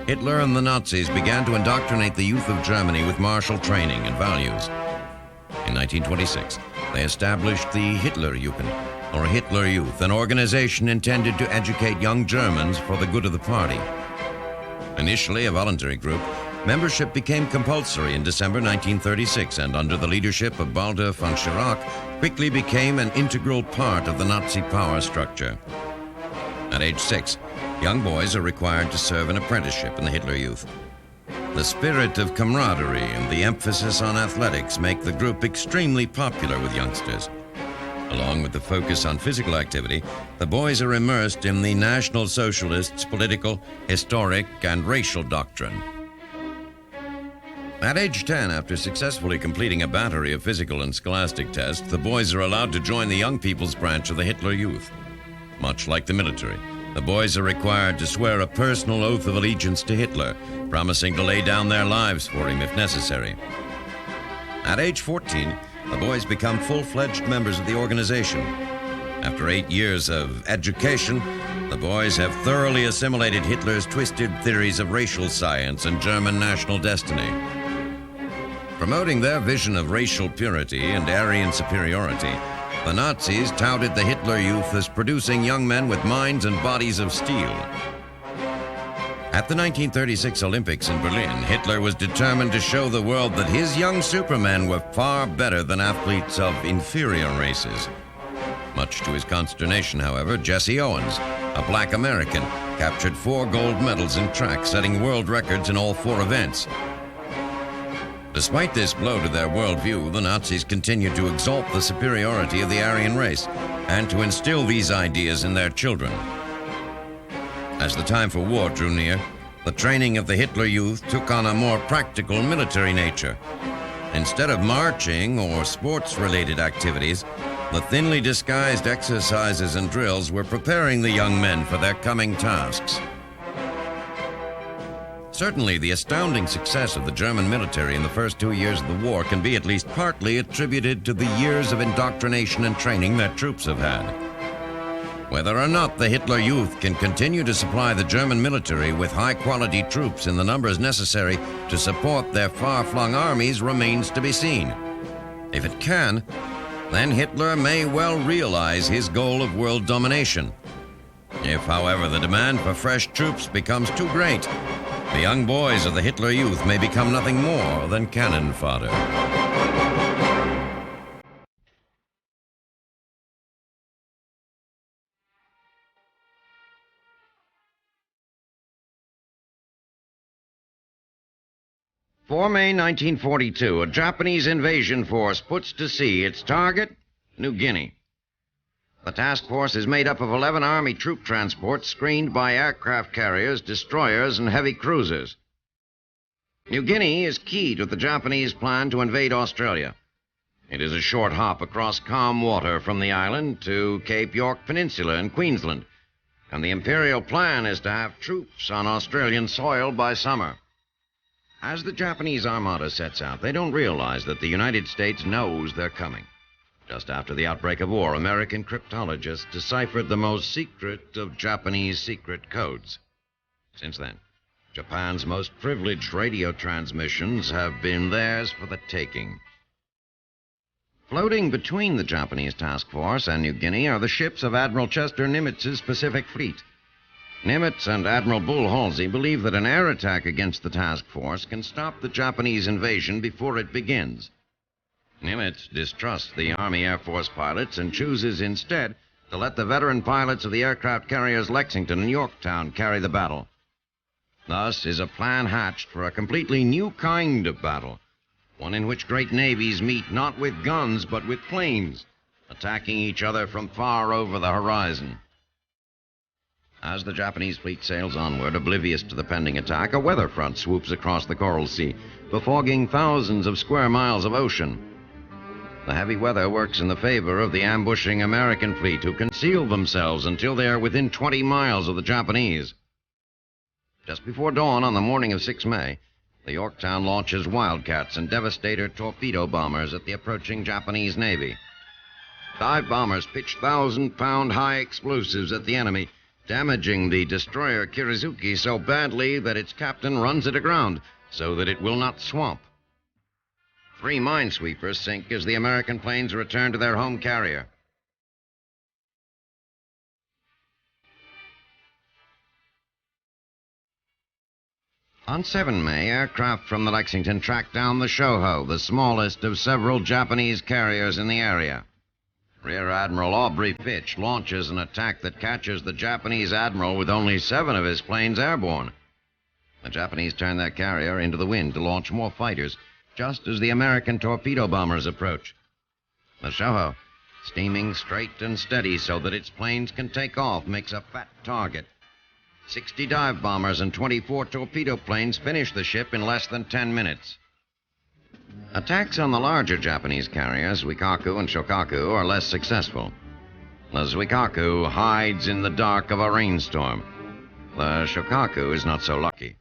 Hitler and the Nazis began to indoctrinate the youth of Germany with martial training and values. In 1926, they established the Hitlerjugend, or Hitler Youth, an organization intended to educate young Germans for the good of the party. Initially a voluntary group, membership became compulsory in December 1936, and under the leadership of Baldur von Schirach, quickly became an integral part of the Nazi power structure. At age 6, young boys are required to serve an apprenticeship in the Hitler Youth. The spirit of camaraderie and the emphasis on athletics make the group extremely popular with youngsters. Along with the focus on physical activity, the boys are immersed in the National Socialists' political, historic, and racial doctrine. At age 10, after successfully completing a battery of physical and scholastic tests, the boys are allowed to join the young people's branch of the Hitler Youth. Much like the military, the boys are required to swear a personal oath of allegiance to Hitler, promising to lay down their lives for him if necessary. At age 14, the boys become full-fledged members of the organization. After 8 years of education, the boys have thoroughly assimilated Hitler's twisted theories of racial science and German national destiny. Promoting their vision of racial purity and Aryan superiority, the Nazis touted the Hitler Youth as producing young men with minds and bodies of steel. At the 1936 Olympics in Berlin, Hitler was determined to show the world that his young supermen were far better than athletes of inferior races. Much to his consternation, however, Jesse Owens, a black American, captured 4 gold medals in track, setting world records in all 4 events. Despite this blow to their worldview, the Nazis continued to exalt the superiority of the Aryan race and to instill these ideas in their children. As the time for war drew near, the training of the Hitler Youth took on a more practical military nature. Instead of marching or sports-related activities, the thinly disguised exercises and drills were preparing the young men for their coming tasks. Certainly, the astounding success of the German military in the first 2 years of the war can be at least partly attributed to the years of indoctrination and training their troops have had. Whether or not the Hitler Youth can continue to supply the German military with high-quality troops in the numbers necessary to support their far-flung armies remains to be seen. If it can, then Hitler may well realize his goal of world domination. If, however, the demand for fresh troops becomes too great, the young boys of the Hitler Youth may become nothing more than cannon fodder. For May 1942, a Japanese invasion force puts to sea. Its target, New Guinea. The task force is made up of 11 Army troop transports screened by aircraft carriers, destroyers, and heavy cruisers. New Guinea is key to the Japanese plan to invade Australia. It is a short hop across calm water from the island to Cape York Peninsula in Queensland, and the Imperial plan is to have troops on Australian soil by summer. As the Japanese Armada sets out, they don't realize that the United States knows they're coming. Just after the outbreak of war, American cryptologists deciphered the most secret of Japanese secret codes. Since then, Japan's most privileged radio transmissions have been theirs for the taking. Floating between the Japanese task force and New Guinea are the ships of Admiral Chester Nimitz's Pacific Fleet. Nimitz and Admiral Bull Halsey believe that an air attack against the task force can stop the Japanese invasion before it begins. Nimitz distrusts the Army Air Force pilots and chooses instead to let the veteran pilots of the aircraft carriers Lexington and Yorktown carry the battle. Thus is a plan hatched for a completely new kind of battle, one in which great navies meet not with guns but with planes, attacking each other from far over the horizon. As the Japanese fleet sails onward, oblivious to the pending attack, a weather front swoops across the Coral Sea, befogging thousands of square miles of ocean. The heavy weather works in the favor of the ambushing American fleet, who conceal themselves until they are within 20 miles of the Japanese. Just before dawn on the morning of 6 May, the Yorktown launches Wildcats and Devastator torpedo bombers at the approaching Japanese Navy. Dive bombers pitch 1,000-pound high explosives at the enemy, damaging the destroyer Kirizuki so badly that its captain runs it aground so that it will not swamp. 3 minesweepers sink as the American planes return to their home carrier. On 7 May, aircraft from the Lexington tracked down the Shoho, the smallest of several Japanese carriers in the area. Rear Admiral Aubrey Fitch launches an attack that catches the Japanese admiral with only 7 of his planes airborne. The Japanese turn their carrier into the wind to launch more fighters, just as the American torpedo bombers approach. The Shoho, steaming straight and steady so that its planes can take off, makes a fat target. 60 dive bombers and 24 torpedo planes finish the ship in less than 10 minutes. Attacks on the larger Japanese carriers, Wikaku and Shokaku, are less successful. The Zuikaku hides in the dark of a rainstorm. The Shokaku is not so lucky.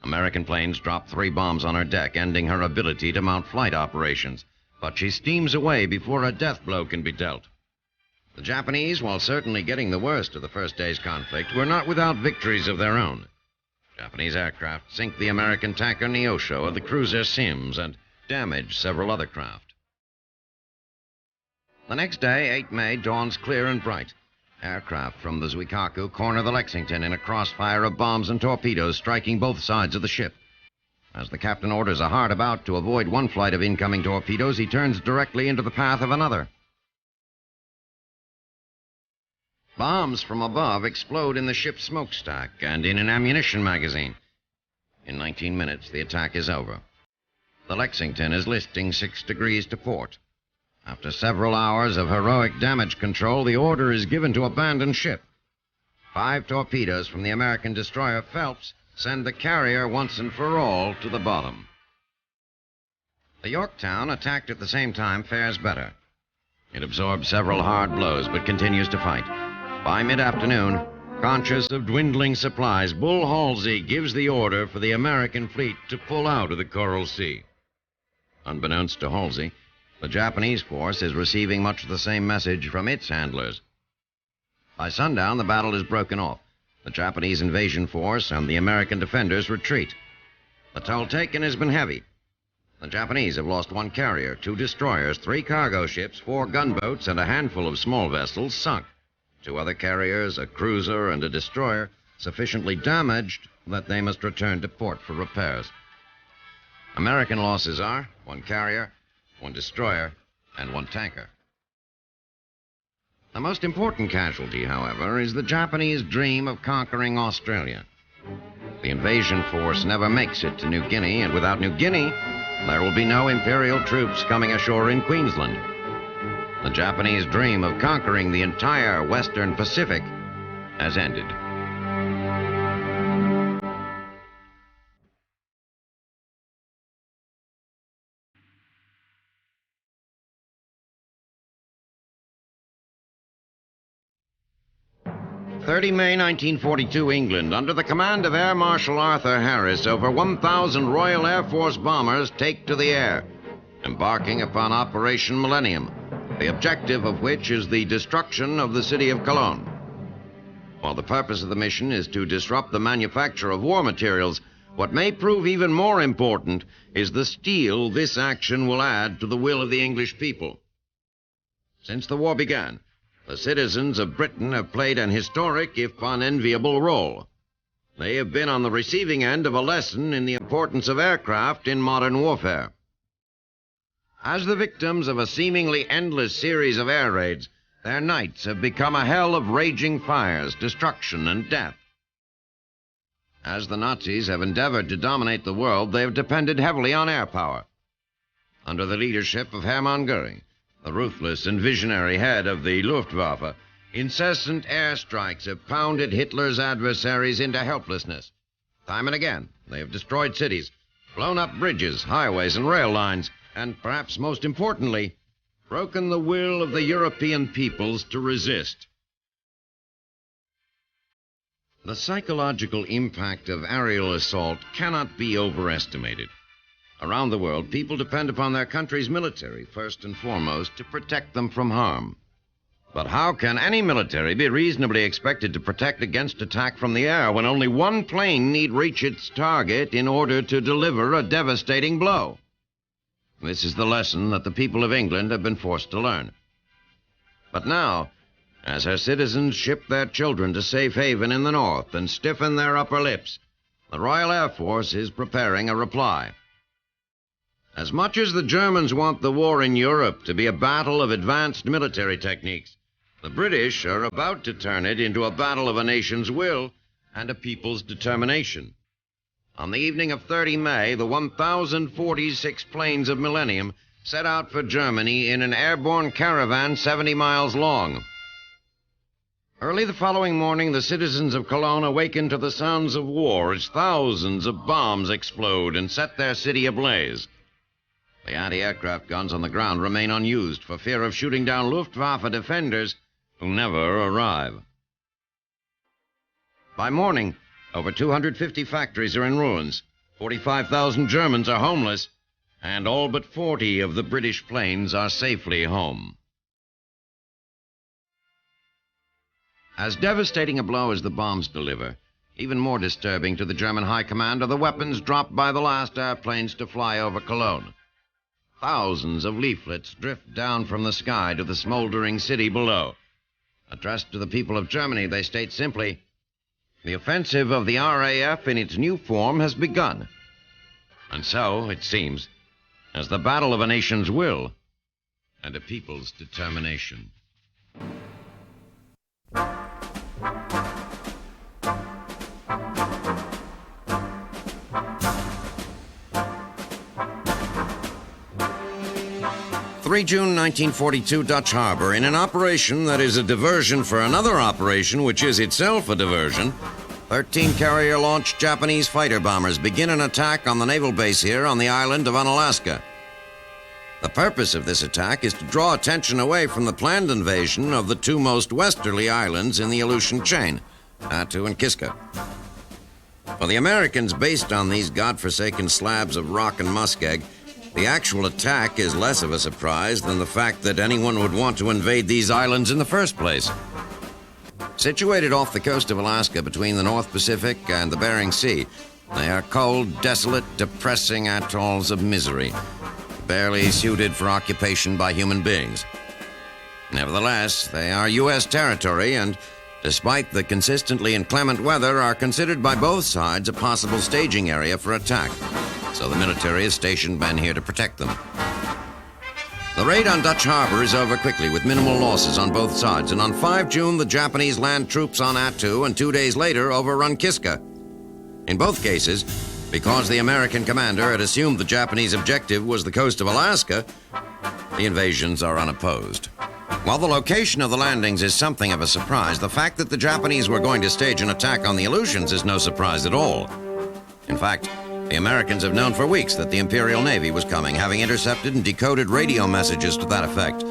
American planes drop 3 bombs on her deck, ending her ability to mount flight operations, but she steams away before a death blow can be dealt. The Japanese, while certainly getting the worst of the first day's conflict, were not without victories of their own. Japanese aircraft sink the American tanker Neosho and the cruiser Sims and damage several other craft. The next day, 8 May, dawns clear and bright. Aircraft from the Zuikaku corner the Lexington in a crossfire of bombs and torpedoes, striking both sides of the ship. As the captain orders a hard about to avoid one flight of incoming torpedoes, he turns directly into the path of another. Bombs from above explode in the ship's smokestack and in an ammunition magazine. In 19 minutes, the attack is over. The Lexington is listing 6 degrees to port. After several hours of heroic damage control, the order is given to abandon ship. 5 torpedoes from the American destroyer Phelps send the carrier once and for all to the bottom. The Yorktown, attacked at the same time, fares better. It absorbs several hard blows but continues to fight. By mid-afternoon, conscious of dwindling supplies, Bull Halsey gives the order for the American fleet to pull out of the Coral Sea. Unbeknownst to Halsey, the Japanese force is receiving much the same message from its handlers. By sundown, the battle is broken off. The Japanese invasion force and the American defenders retreat. The toll taken has been heavy. The Japanese have lost 1 carrier, 2 destroyers, 3 cargo ships, 4 gunboats, and a handful of small vessels sunk. 2 other carriers, a cruiser, and a destroyer, sufficiently damaged that they must return to port for repairs. American losses are 1 carrier, 1 destroyer, and 1 tanker. The most important casualty, however, is the Japanese dream of conquering Australia. The invasion force never makes it to New Guinea, and without New Guinea, there will be no Imperial troops coming ashore in Queensland. The Japanese dream of conquering the entire Western Pacific has ended. May 1942, England, under the command of Air Marshal Arthur Harris, over 1,000 Royal Air Force bombers take to the air, embarking upon Operation Millennium, the objective of which is the destruction of the city of Cologne. While the purpose of the mission is to disrupt the manufacture of war materials, what may prove even more important is the steel this action will add to the will of the English people. Since the war began, the citizens of Britain have played an historic, if unenviable, role. They have been on the receiving end of a lesson in the importance of aircraft in modern warfare. As the victims of a seemingly endless series of air raids, their nights have become a hell of raging fires, destruction, and death. As the Nazis have endeavored to dominate the world, they have depended heavily on air power. Under the leadership of Hermann Goering, the ruthless and visionary head of the Luftwaffe, incessant airstrikes have pounded Hitler's adversaries into helplessness. Time and again, they have destroyed cities, blown up bridges, highways, and rail lines, and perhaps most importantly, broken the will of the European peoples to resist. The psychological impact of aerial assault cannot be overestimated. Around the world, people depend upon their country's military, first and foremost, to protect them from harm. But how can any military be reasonably expected to protect against attack from the air when only one plane need reach its target in order to deliver a devastating blow? This is the lesson that the people of England have been forced to learn. But now, as her citizens ship their children to safe haven in the north and stiffen their upper lips, the Royal Air Force is preparing a reply. As much as the Germans want the war in Europe to be a battle of advanced military techniques, the British are about to turn it into a battle of a nation's will and a people's determination. On the evening of 30 May, the 1,046 planes of Millennium set out for Germany in an airborne caravan 70 miles long. Early the following morning, the citizens of Cologne awakened to the sounds of war as thousands of bombs explode and set their city ablaze. The anti-aircraft guns on the ground remain unused for fear of shooting down Luftwaffe defenders who never arrive. By morning, over 250 factories are in ruins, 45,000 Germans are homeless, and all but 40 of the British planes are safely home. As devastating a blow as the bombs deliver, even more disturbing to the German high command are the weapons dropped by the last airplanes to fly over Cologne. Thousands of leaflets drift down from the sky to the smoldering city below. Addressed to the people of Germany, they state simply, "The offensive of the RAF in its new form has begun." And so, it seems, as the battle of a nation's will and a people's determination. June 1942, Dutch Harbor. In an operation that is a diversion for another operation, which is itself a diversion, 13 carrier-launched Japanese fighter bombers begin an attack on the naval base here on the island of Unalaska. The purpose of this attack is to draw attention away from the planned invasion of the two most westerly islands in the Aleutian chain, Attu and Kiska. For the Americans, based on these godforsaken slabs of rock and muskeg, the actual attack is less of a surprise than the fact that anyone would want to invade these islands in the first place. Situated off the coast of Alaska between the North Pacific and the Bering Sea, they are cold, desolate, depressing atolls of misery, barely suited for occupation by human beings. Nevertheless, they are U.S. territory and, despite the consistently inclement weather, are considered by both sides a possible staging area for attack. So the military has stationed men here to protect them. The raid on Dutch Harbor is over quickly with minimal losses on both sides, and on 5 June, the Japanese land troops on Attu and 2 days later overrun Kiska. In both cases, because the American commander had assumed the Japanese objective was the coast of Alaska, the invasions are unopposed. While the location of the landings is something of a surprise, the fact that the Japanese were going to stage an attack on the Aleutians is no surprise at all. In fact, the Americans have known for weeks that the Imperial Navy was coming, having intercepted and decoded radio messages to that effect.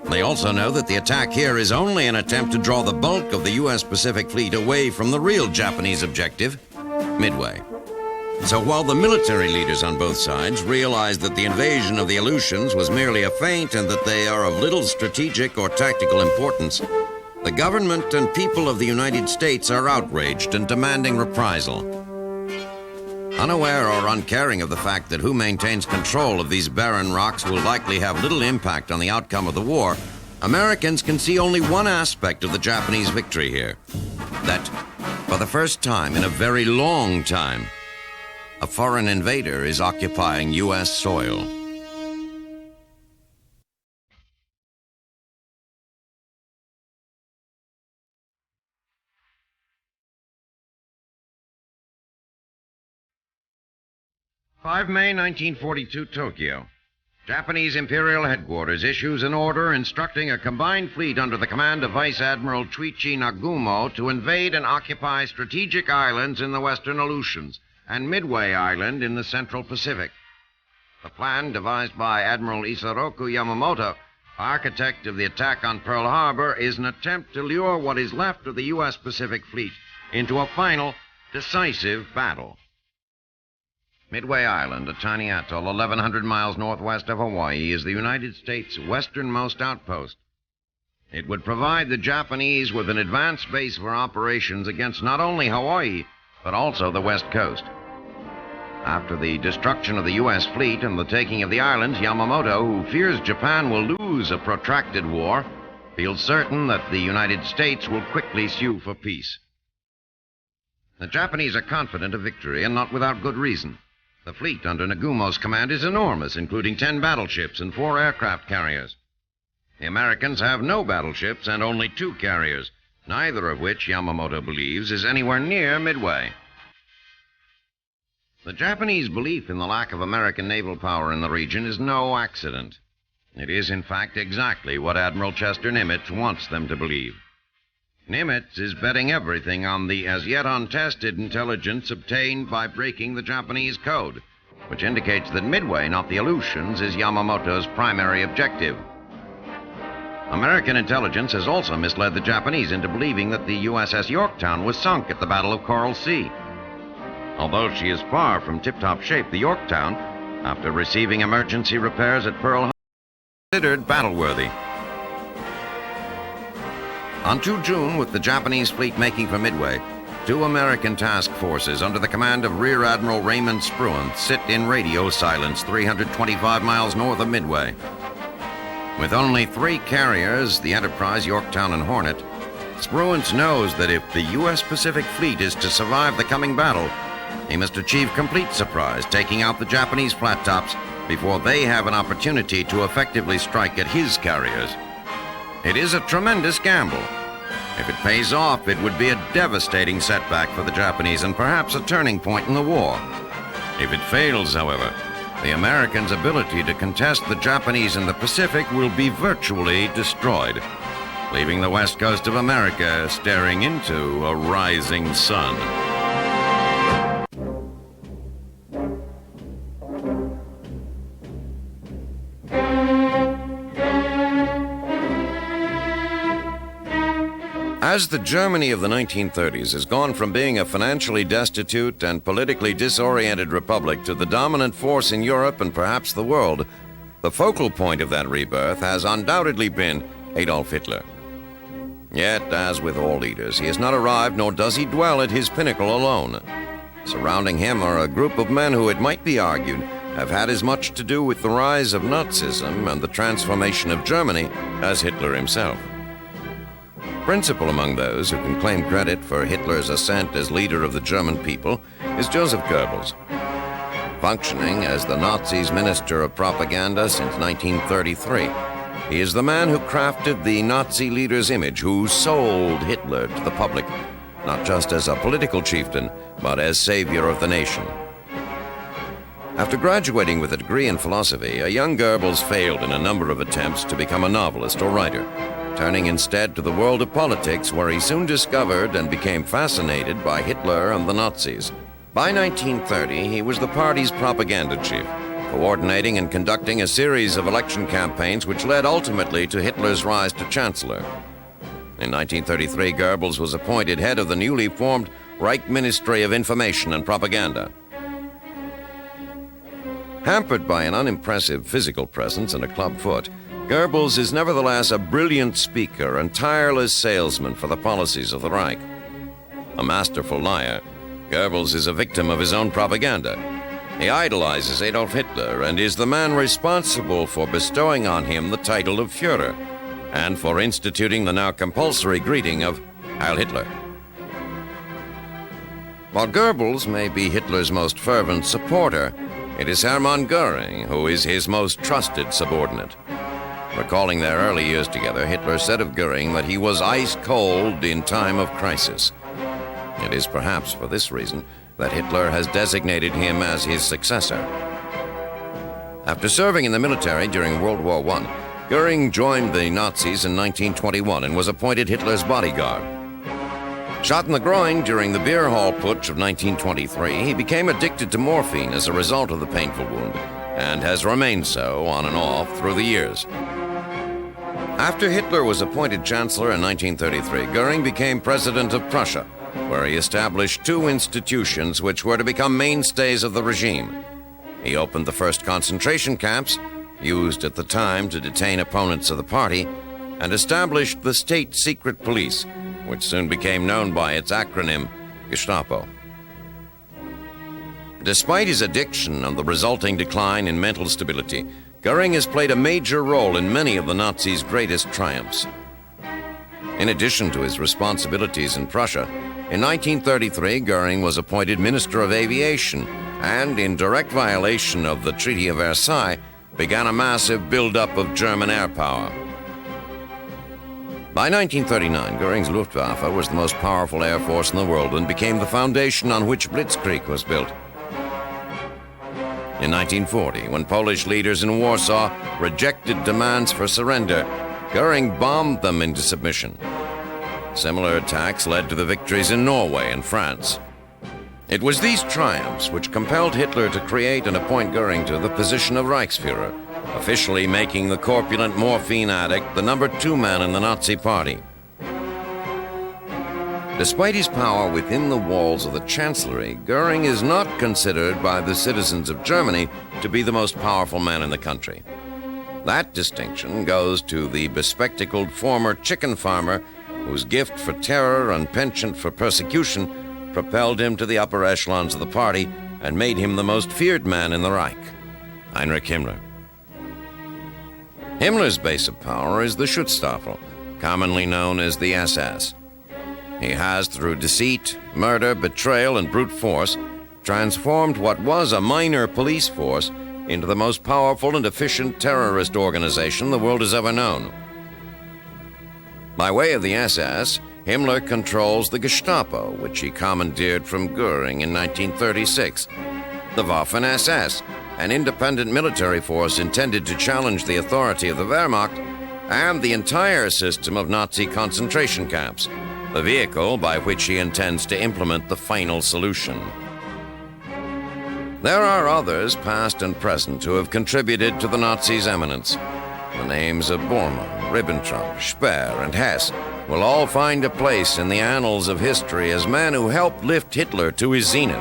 They also know that the attack here is only an attempt to draw the bulk of the U.S. Pacific Fleet away from the real Japanese objective, Midway. So while the military leaders on both sides realize that the invasion of the Aleutians was merely a feint and that they are of little strategic or tactical importance, The government and people of the United States are outraged and demanding reprisal. Unaware or uncaring of the fact that who maintains control of these barren rocks will likely have little impact on the outcome of the war, Americans can see only one aspect of the Japanese victory here. That, for the first time in a very long time, a foreign invader is occupying U.S. soil. May 1942, Tokyo. Japanese Imperial Headquarters issues an order instructing a combined fleet under the command of Vice Admiral Chuichi Nagumo to invade and occupy strategic islands in the western Aleutians and Midway Island in the Central Pacific. The plan, devised by Admiral Isoroku Yamamoto, architect of the attack on Pearl Harbor, is an attempt to lure what is left of the U.S. Pacific Fleet into a final, decisive battle. Midway Island, a tiny atoll 1,100 miles northwest of Hawaii, is the United States' westernmost outpost. It would provide the Japanese with an advanced base for operations against not only Hawaii, but also the West Coast. After the destruction of the U.S. fleet and the taking of the islands, Yamamoto, who fears Japan will lose a protracted war, feels certain that the United States will quickly sue for peace. The Japanese are confident of victory, and not without good reason. The fleet under Nagumo's command is enormous, including 10 battleships and 4 aircraft carriers. The Americans have no battleships and only 2 carriers, neither of which, Yamamoto believes, is anywhere near Midway. The Japanese belief in the lack of American naval power in the region is no accident. It is, in fact, exactly what Admiral Chester Nimitz wants them to believe. Nimitz is betting everything on the as-yet untested intelligence obtained by breaking the Japanese code, which indicates that Midway, not the Aleutians, is Yamamoto's primary objective. American intelligence has also misled the Japanese into believing that the USS Yorktown was sunk at the Battle of Coral Sea. Although she is far from tip-top shape, the Yorktown, after receiving emergency repairs at Pearl Harbor, is considered battle-worthy. On 2 June, with the Japanese fleet making for Midway, 2 American task forces under the command of Rear Admiral Raymond Spruance sit in radio silence 325 miles north of Midway. With only 3 carriers, the Enterprise, Yorktown, and Hornet, Spruance knows that if the U.S. Pacific Fleet is to survive the coming battle, he must achieve complete surprise, taking out the Japanese flat tops before they have an opportunity to effectively strike at his carriers. It is a tremendous gamble. If it pays off, it would be a devastating setback for the Japanese and perhaps a turning point in the war. If it fails, however, the Americans' ability to contest the Japanese in the Pacific will be virtually destroyed, leaving the west coast of America staring into a rising sun. As the Germany of the 1930s has gone from being a financially destitute and politically disoriented republic to the dominant force in Europe and perhaps the world, the focal point of that rebirth has undoubtedly been Adolf Hitler. Yet, as with all leaders, he has not arrived, nor does he dwell at his pinnacle alone. Surrounding him are a group of men who, it might be argued, have had as much to do with the rise of Nazism and the transformation of Germany as Hitler himself. Principal among those who can claim credit for Hitler's ascent as leader of the German people is Joseph Goebbels. Functioning as the Nazis' minister of propaganda since 1933, he is the man who crafted the Nazi leader's image, who sold Hitler to the public, not just as a political chieftain, but as savior of the nation. After graduating with a degree in philosophy, a young Goebbels failed in a number of attempts to become a novelist or writer, turning instead to the world of politics, where he soon discovered and became fascinated by Hitler and the Nazis. By 1930, he was the party's propaganda chief, coordinating and conducting a series of election campaigns which led ultimately to Hitler's rise to chancellor. In 1933, Goebbels was appointed head of the newly formed Reich Ministry of Information and Propaganda. Hampered by an unimpressive physical presence and a club foot, Goebbels is nevertheless a brilliant speaker and tireless salesman for the policies of the Reich. A masterful liar, Goebbels is a victim of his own propaganda. He idolizes Adolf Hitler and is the man responsible for bestowing on him the title of Führer and for instituting the now compulsory greeting of Heil Hitler. While Goebbels may be Hitler's most fervent supporter, it is Hermann Goering who is his most trusted subordinate. Recalling their early years together, Hitler said of Goering that he was ice-cold in time of crisis. It is perhaps for this reason that Hitler has designated him as his successor. After serving in the military during World War I, Goering joined the Nazis in 1921 and was appointed Hitler's bodyguard. Shot in the groin during the beer hall putsch of 1923, he became addicted to morphine as a result of the painful wound, and has remained so on and off through the years. After Hitler was appointed Chancellor in 1933, Goering became President of Prussia, where he established two institutions which were to become mainstays of the regime. He opened the first concentration camps, used at the time to detain opponents of the party, and established the state secret police, which soon became known by its acronym, Gestapo. Despite his addiction and the resulting decline in mental stability, Goering has played a major role in many of the Nazis' greatest triumphs. In addition to his responsibilities in Prussia, in 1933 Goering was appointed Minister of Aviation and, in direct violation of the Treaty of Versailles, began a massive buildup of German air power. By 1939, Goering's Luftwaffe was the most powerful air force in the world and became the foundation on which Blitzkrieg was built. In 1940, when Polish leaders in Warsaw rejected demands for surrender, Goering bombed them into submission. Similar attacks led to the victories in Norway and France. It was these triumphs which compelled Hitler to create and appoint Goering to the position of Reichsfuhrer, officially making the corpulent morphine addict the number 2 man in the Nazi Party. Despite his power within the walls of the Chancellery, Goering is not considered by the citizens of Germany to be the most powerful man in the country. That distinction goes to the bespectacled former chicken farmer whose gift for terror and penchant for persecution propelled him to the upper echelons of the party and made him the most feared man in the Reich, Heinrich Himmler. Himmler's base of power is the Schutzstaffel, commonly known as the SS. He has, through deceit, murder, betrayal, and brute force, transformed what was a minor police force into the most powerful and efficient terrorist organization the world has ever known. By way of the SS, Himmler controls the Gestapo, which he commandeered from Goering in 1936, the Waffen-SS, an independent military force intended to challenge the authority of the Wehrmacht, and the entire system of Nazi concentration camps, the vehicle by which he intends to implement the final solution. There are others, past and present, who have contributed to the Nazis' eminence. The names of Bormann, Ribbentrop, Speer, and Hess will all find a place in the annals of history as men who helped lift Hitler to his zenith.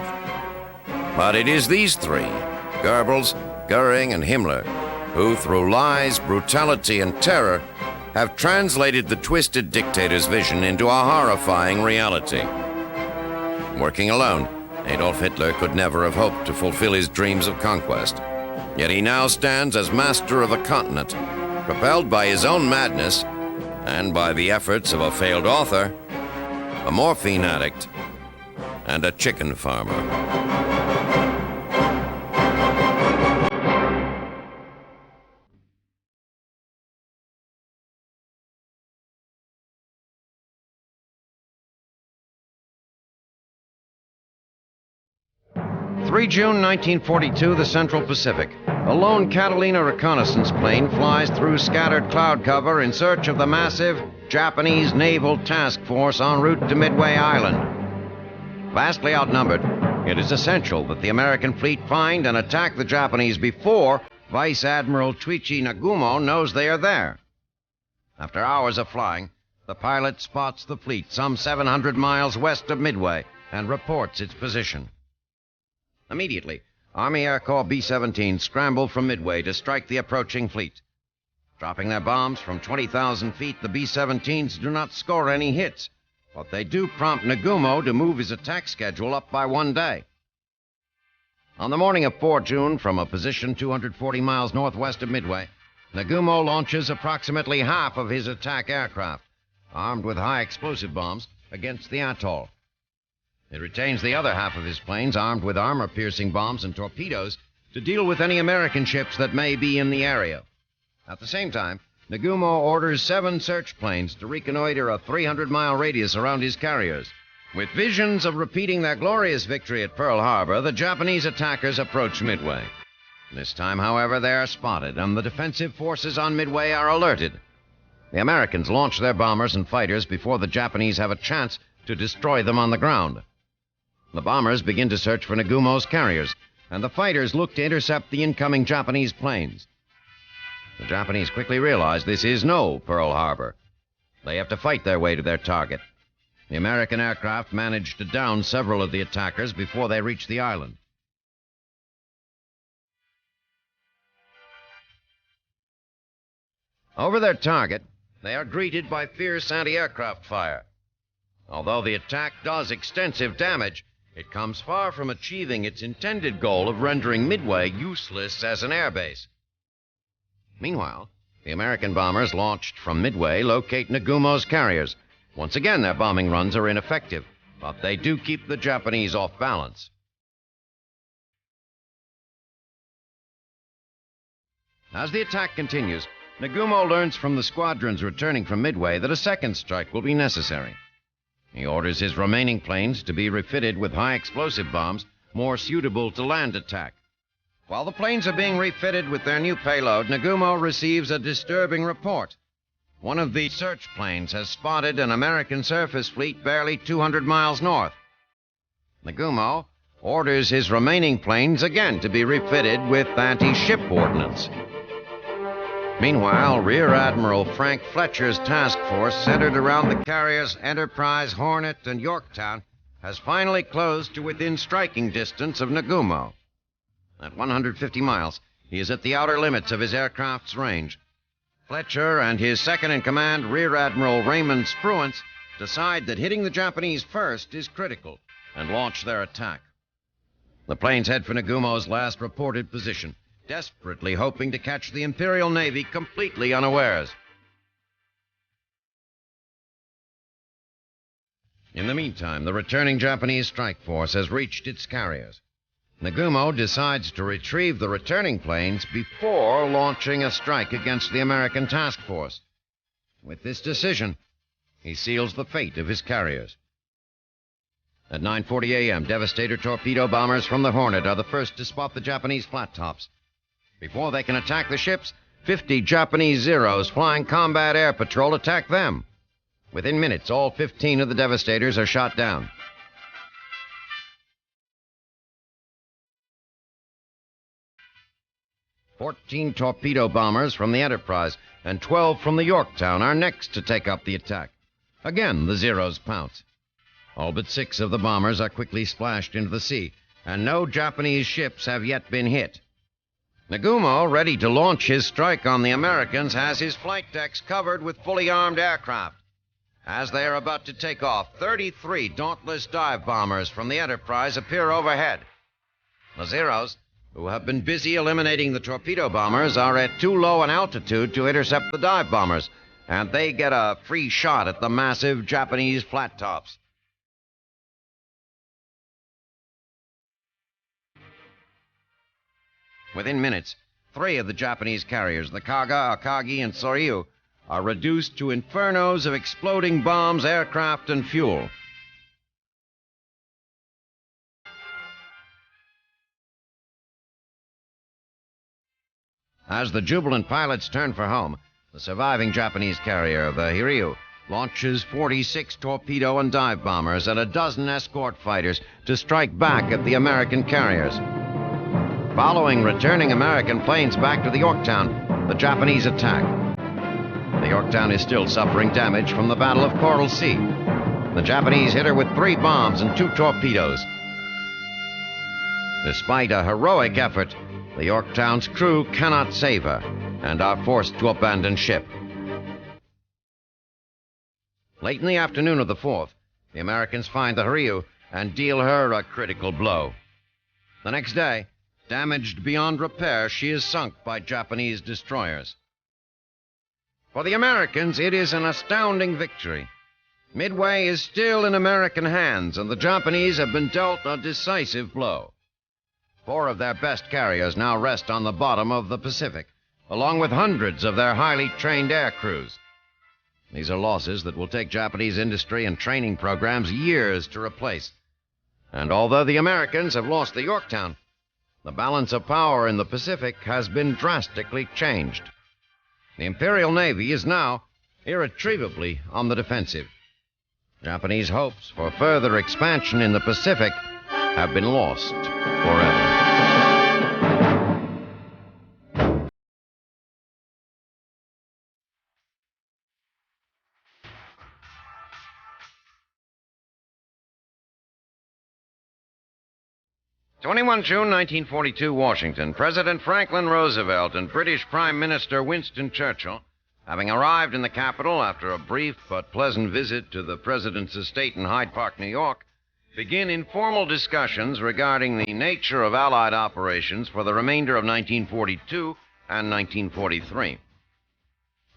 But it is these three, Goebbels, Goering, and Himmler, who, through lies, brutality, and terror, have translated the twisted dictator's vision into a horrifying reality. Working alone, Adolf Hitler could never have hoped to fulfill his dreams of conquest. Yet he now stands as master of a continent, propelled by his own madness and by the efforts of a failed author, a morphine addict, and a chicken farmer. 3 June 1942, the Central Pacific. A lone Catalina reconnaissance plane flies through scattered cloud cover in search of the massive Japanese naval task force en route to Midway Island. Vastly outnumbered, it is essential that the American fleet find and attack the Japanese before Vice Admiral Tuichi Nagumo knows they are there. After hours of flying, the pilot spots the fleet some 700 miles west of Midway and reports its position. Immediately, Army Air Corps B-17 scramble from Midway to strike the approaching fleet. Dropping their bombs from 20,000 feet, the B-17s do not score any hits, but they do prompt Nagumo to move his attack schedule up by 1 day. On the morning of 4 June, from a position 240 miles northwest of Midway, Nagumo launches approximately half of his attack aircraft, armed with high explosive bombs, against the atoll. It retains the other half of his planes, armed with armor-piercing bombs and torpedoes, to deal with any American ships that may be in the area. At the same time, Nagumo orders 7 search planes to reconnoiter a 300-mile radius around his carriers. With visions of repeating their glorious victory at Pearl Harbor, the Japanese attackers approach Midway. This time, however, they are spotted, and the defensive forces on Midway are alerted. The Americans launch their bombers and fighters before the Japanese have a chance to destroy them on the ground. The bombers begin to search for Nagumo's carriers, and the fighters look to intercept the incoming Japanese planes. The Japanese quickly realize this is no Pearl Harbor. They have to fight their way to their target. The American aircraft manage to down several of the attackers before they reach the island. Over their target, they are greeted by fierce anti-aircraft fire. Although the attack does extensive damage, it comes far from achieving its intended goal of rendering Midway useless as an airbase. Meanwhile, the American bombers launched from Midway locate Nagumo's carriers. Once again, their bombing runs are ineffective, but they do keep the Japanese off balance. As the attack continues, Nagumo learns from the squadrons returning from Midway that a second strike will be necessary. He orders his remaining planes to be refitted with high explosive bombs more suitable to land attack. While the planes are being refitted with their new payload, Nagumo receives a disturbing report. One of the search planes has spotted an American surface fleet barely 200 miles north. Nagumo orders his remaining planes again to be refitted with anti-ship ordnance. Meanwhile, Rear Admiral Frank Fletcher's task force, centered around the carriers Enterprise, Hornet, and Yorktown, has finally closed to within striking distance of Nagumo. At 150 miles, he is at the outer limits of his aircraft's range. Fletcher and his second-in-command, Rear Admiral Raymond Spruance, decide that hitting the Japanese first is critical and launch their attack. The planes head for Nagumo's last reported position, desperately hoping to catch the Imperial Navy completely unawares. In the meantime, the returning Japanese strike force has reached its carriers. Nagumo decides to retrieve the returning planes before launching a strike against the American task force. With this decision, he seals the fate of his carriers. At 9:40 a.m., Devastator torpedo bombers from the Hornet are the first to spot the Japanese flat tops. Before they can attack the ships, 50 Japanese Zeros flying combat air patrol attack them. Within minutes, all 15 of the Devastators are shot down. "14 torpedo bombers from the Enterprise and 12 from the Yorktown are next to take up the attack. Again, the Zeros pounce. All but 6 of the bombers are quickly splashed into the sea, and no Japanese ships have yet been hit. Nagumo, ready to launch his strike on the Americans, has his flight decks covered with fully armed aircraft. As they are about to take off, 33 Dauntless dive bombers from the Enterprise appear overhead. The Zeros, who have been busy eliminating the torpedo bombers, are at too low an altitude to intercept the dive bombers, and they get a free shot at the massive Japanese flat tops. Within minutes, 3 of the Japanese carriers, the Kaga, Akagi, and Soryu, are reduced to infernos of exploding bombs, aircraft, and fuel. As the jubilant pilots turn for home, the surviving Japanese carrier, the Hiryu, launches 46 torpedo and dive bombers and a dozen escort fighters to strike back at the American carriers. Following returning American planes back to the Yorktown, the Japanese attack. The Yorktown is still suffering damage from the Battle of Coral Sea. The Japanese hit her with 3 bombs and 2 torpedoes. Despite a heroic effort, the Yorktown's crew cannot save her. and are forced to abandon ship. Late in the afternoon of the 4th, the Americans find the Hiryu and deal her a critical blow. The next day, damaged beyond repair, she is sunk by Japanese destroyers. For the Americans, it is an astounding victory. Midway is still in American hands, and the Japanese have been dealt a decisive blow. 4 of their best carriers now rest on the bottom of the Pacific, along with hundreds of their highly trained air crews. These are losses that will take Japanese industry and training programs years to replace. And although the Americans have lost the Yorktown, the balance of power in the Pacific has been drastically changed. The Imperial Navy is now irretrievably on the defensive. Japanese hopes for further expansion in the Pacific have been lost forever. June 1942, Washington. President Franklin Roosevelt and British Prime Minister Winston Churchill, having arrived in the capital after a brief but pleasant visit to the President's estate in Hyde Park, New York, begin informal discussions regarding the nature of Allied operations for the remainder of 1942 and 1943.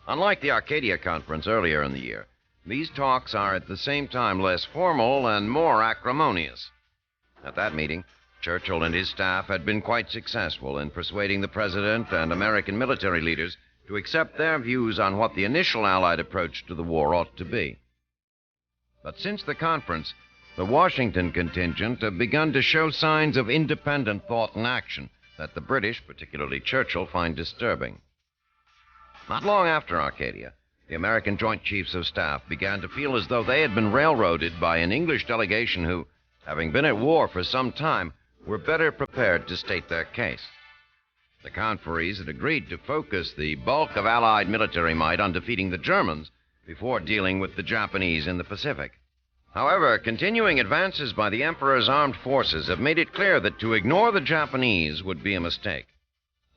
Unlike the Arcadia Conference earlier in the year, these talks are at the same time less formal and more acrimonious. At that meeting, Churchill and his staff had been quite successful in persuading the President and American military leaders to accept their views on what the initial Allied approach to the war ought to be. But since the conference, the Washington contingent have begun to show signs of independent thought and action that the British, particularly Churchill, find disturbing. Not long after Arcadia, the American Joint Chiefs of Staff began to feel as though they had been railroaded by an English delegation who, having been at war for some time, were better prepared to state their case. The conferees had agreed to focus the bulk of Allied military might on defeating the Germans before dealing with the Japanese in the Pacific. However, continuing advances by the Emperor's armed forces have made it clear that to ignore the Japanese would be a mistake.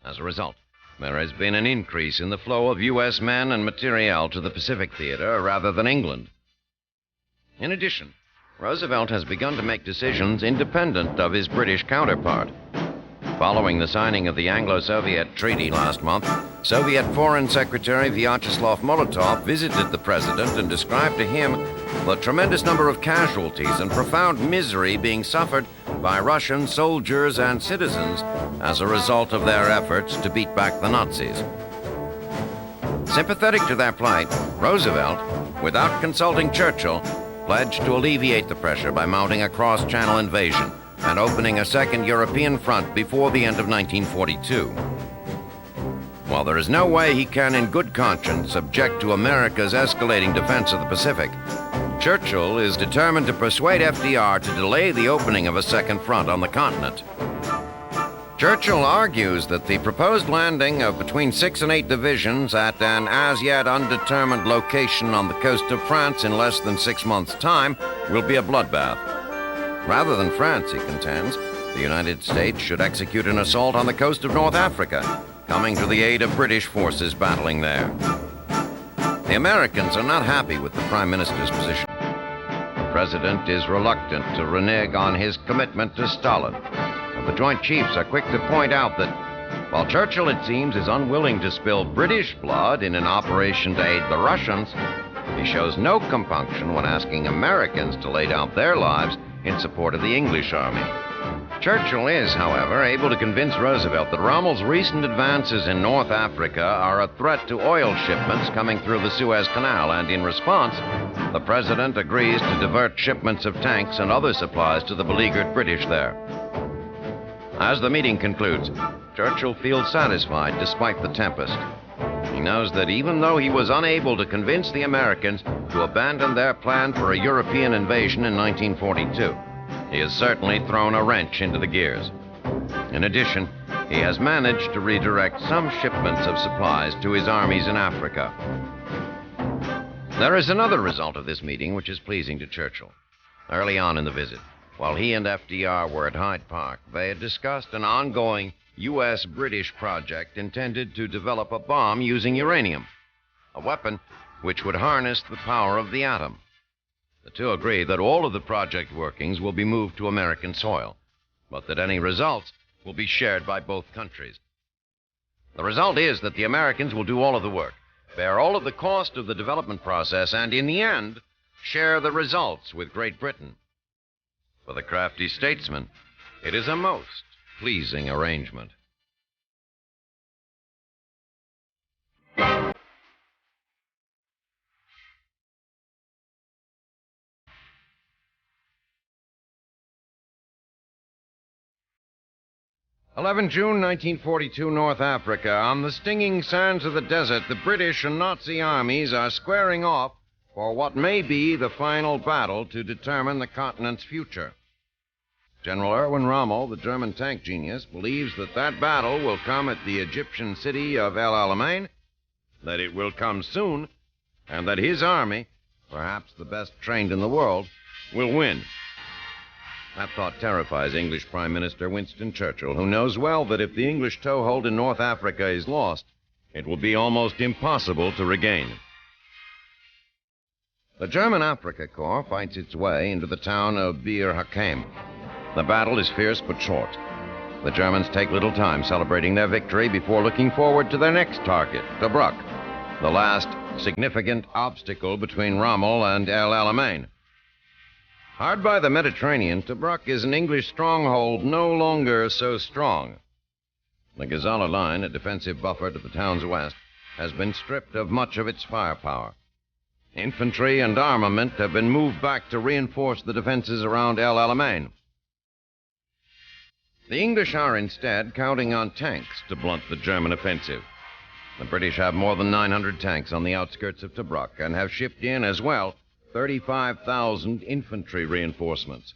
As a result, there has been an increase in the flow of U.S. men and materiel to the Pacific theater rather than England. In addition, Roosevelt has begun to make decisions independent of his British counterpart. Following the signing of the Anglo-Soviet treaty last month, Soviet Foreign Secretary Vyacheslav Molotov visited the President and described to him the tremendous number of casualties and profound misery being suffered by Russian soldiers and citizens as a result of their efforts to beat back the Nazis. Sympathetic to their plight, Roosevelt, without consulting Churchill, pledged to alleviate the pressure by mounting a cross-channel invasion and opening a second European front before the end of 1942. While there is no way he can in good conscience object to America's escalating defense of the Pacific, Churchill is determined to persuade FDR to delay the opening of a second front on the continent. Churchill argues that the proposed landing of between 6 and 8 divisions at an as-yet undetermined location on the coast of France in less than 6 months' time will be a bloodbath. Rather than France, he contends, the United States should execute an assault on the coast of North Africa, coming to the aid of British forces battling there. The Americans are not happy with the Prime Minister's position. The President is reluctant to renege on his commitment to Stalin. The Joint Chiefs are quick to point out that while Churchill, it seems, is unwilling to spill British blood in an operation to aid the Russians, he shows no compunction when asking Americans to lay down their lives in support of the English army. Churchill is, however, able to convince Roosevelt that Rommel's recent advances in North Africa are a threat to oil shipments coming through the Suez Canal, and in response, the President agrees to divert shipments of tanks and other supplies to the beleaguered British there. As the meeting concludes, Churchill feels satisfied despite the tempest. He knows that even though he was unable to convince the Americans to abandon their plan for a European invasion in 1942, he has certainly thrown a wrench into the gears. In addition, he has managed to redirect some shipments of supplies to his armies in Africa. There is another result of this meeting which is pleasing to Churchill. Early on in the visit, while he and FDR were at Hyde Park, they had discussed an ongoing U.S.-British project intended to develop a bomb using uranium, a weapon which would harness the power of the atom. The two agree that all of the project workings will be moved to American soil, but that any results will be shared by both countries. The result is that the Americans will do all of the work, bear all of the cost of the development process, and in the end, share the results with Great Britain. For the crafty statesman, it is a most pleasing arrangement. June 1942, North Africa. On the stinging sands of the desert, the British and Nazi armies are squaring off for what may be the final battle to determine the continent's future. General Erwin Rommel, the German tank genius, believes that that battle will come at the Egyptian city of El Alamein, that it will come soon, and that his army, perhaps the best trained in the world, will win. That thought terrifies English Prime Minister Winston Churchill, who knows well that if the English toehold in North Africa is lost, it will be almost impossible to regain. The German Africa Corps fights its way into the town of Bir Hakeim. The battle is fierce but short. The Germans take little time celebrating their victory before looking forward to their next target, Tobruk, the last significant obstacle between Rommel and El Alamein. Hard by the Mediterranean, Tobruk is an English stronghold no longer so strong. The Gazala line, a defensive buffer to the town's west, has been stripped of much of its firepower. Infantry and armament have been moved back to reinforce the defenses around El Alamein. The English are instead counting on tanks to blunt the German offensive. The British have more than 900 tanks on the outskirts of Tobruk and have shipped in as well 35,000 infantry reinforcements.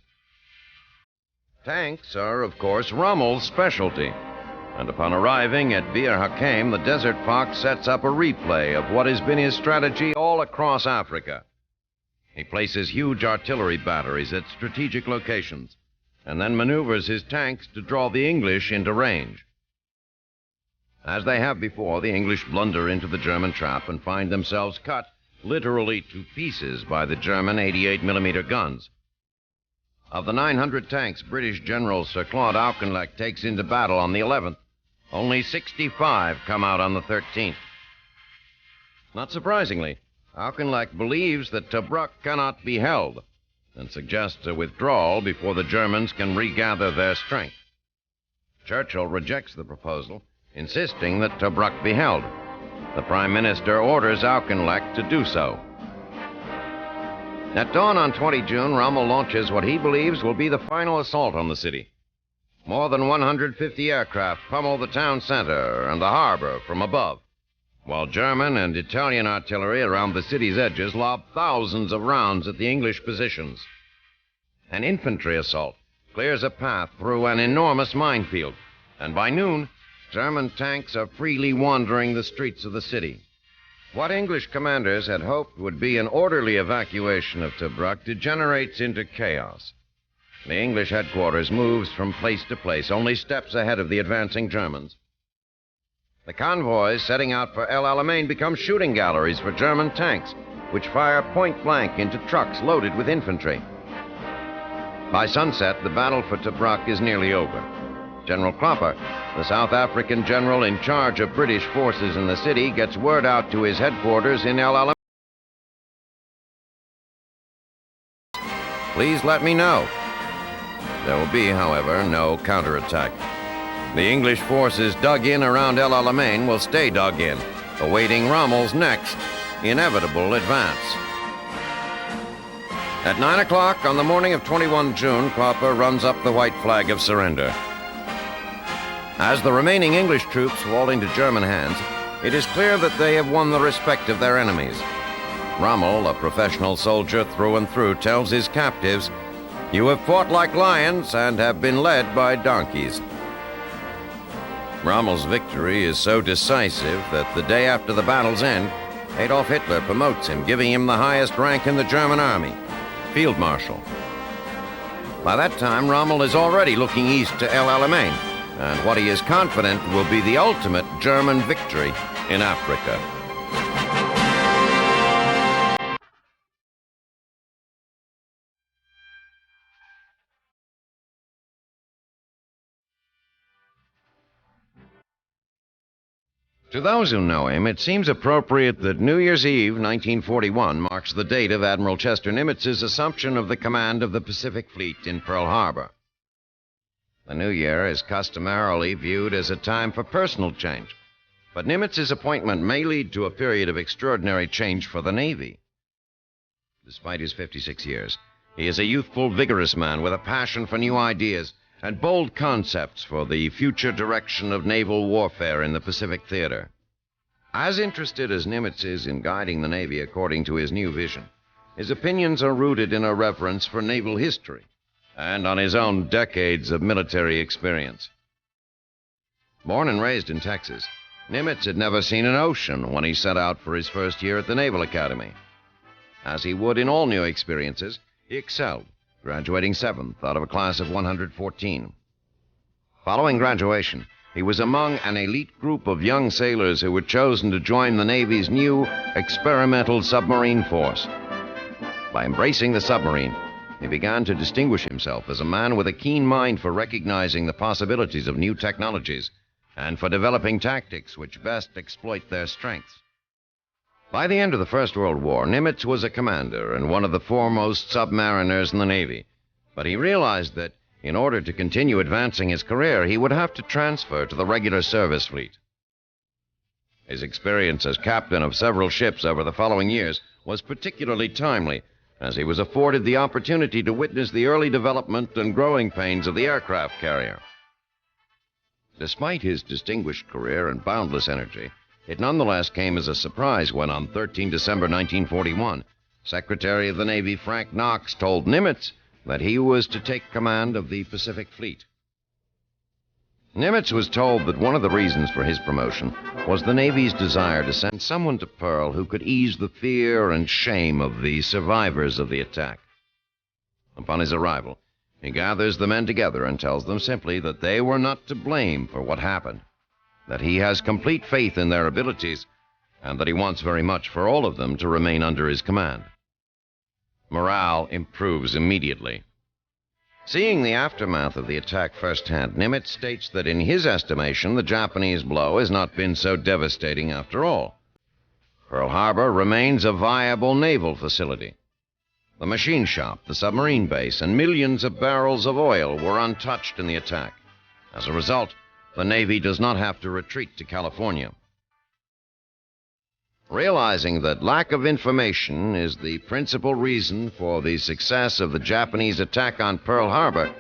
Tanks are, of course, Rommel's specialty, and upon arriving at Bir Hakeim, the Desert Fox sets up a replay of what has been his strategy all across Africa. He places huge artillery batteries at strategic locations, and then maneuvers his tanks to draw the English into range. As they have before, the English blunder into the German trap and find themselves cut literally to pieces by the German 88mm guns. Of the 900 tanks British General Sir Claude Auchinleck takes into battle on the 11th, only 65 come out on the 13th. Not surprisingly, Auchinleck believes that Tobruk cannot be held and suggests a withdrawal before the Germans can regather their strength. Churchill rejects the proposal, insisting that Tobruk be held. The Prime Minister orders Auchinleck to do so. At dawn on 20 June, Rommel launches what he believes will be the final assault on the city. More than 150 aircraft pummel the town center and the harbor from above, while German and Italian artillery around the city's edges lob thousands of rounds at the English positions. An infantry assault clears a path through an enormous minefield, and by noon, German tanks are freely wandering the streets of the city. What English commanders had hoped would be an orderly evacuation of Tobruk degenerates into chaos. The English headquarters moves from place to place, only steps ahead of the advancing Germans. The convoys setting out for El Alamein become shooting galleries for German tanks, which fire point blank into trucks loaded with infantry. By sunset, the battle for Tobruk is nearly over. General Cropper, the South African general in charge of British forces in the city, gets word out to his headquarters in El Alamein. Please let me know. There will be, however, no counterattack. The English forces dug in around El Alamein will stay dug in, awaiting Rommel's next inevitable advance. At 9 o'clock on the morning of 21 June, Cropper runs up the white flag of surrender. As the remaining English troops fall into German hands, it is clear that they have won the respect of their enemies. Rommel, a professional soldier through and through, tells his captives, "You have fought like lions and have been led by donkeys." Rommel's victory is so decisive that the day after the battle's end, Adolf Hitler promotes him, giving him the highest rank in the German army, Field Marshal. By that time, Rommel is already looking east to El Alamein, and what he is confident will be the ultimate German victory in Africa. To those who know him, it seems appropriate that New Year's Eve, 1941, marks the date of Admiral Chester Nimitz's assumption of the command of the Pacific Fleet in Pearl Harbor. The new year is customarily viewed as a time for personal change, but Nimitz's appointment may lead to a period of extraordinary change for the Navy. Despite his 56 years, he is a youthful, vigorous man with a passion for new ideas and bold concepts for the future direction of naval warfare in the Pacific theater. As interested as Nimitz is in guiding the Navy according to his new vision, his opinions are rooted in a reverence for naval history and on his own decades of military experience. Born and raised in Texas, Nimitz had never seen an ocean when he set out for his first year at the Naval Academy. As he would in all new experiences, he excelled, graduating 7th out of a class of 114. Following graduation, he was among an elite group of young sailors who were chosen to join the Navy's new experimental submarine force. By embracing the submarine, he began to distinguish himself as a man with a keen mind for recognizing the possibilities of new technologies and for developing tactics which best exploit their strengths. By the end of the First World War, Nimitz was a commander and one of the foremost submariners in the Navy, but he realized that in order to continue advancing his career, he would have to transfer to the regular service fleet. His experience as captain of several ships over the following years was particularly timely, as he was afforded the opportunity to witness the early development and growing pains of the aircraft carrier. Despite his distinguished career and boundless energy, it nonetheless came as a surprise when, on 13 December 1941, Secretary of the Navy Frank Knox told Nimitz that he was to take command of the Pacific Fleet. Nimitz was told that one of the reasons for his promotion was the Navy's desire to send someone to Pearl who could ease the fear and shame of the survivors of the attack. Upon his arrival, he gathers the men together and tells them simply that they were not to blame for what happened, that he has complete faith in their abilities, and that he wants very much for all of them to remain under his command. Morale improves immediately. Seeing the aftermath of the attack firsthand, Nimitz states that in his estimation, the Japanese blow has not been so devastating after all. Pearl Harbor remains a viable naval facility. The machine shop, the submarine base, and millions of barrels of oil were untouched in the attack. As a result, the Navy does not have to retreat to California. Realizing that lack of information is the principal reason for the success of the Japanese attack on Pearl Harbor,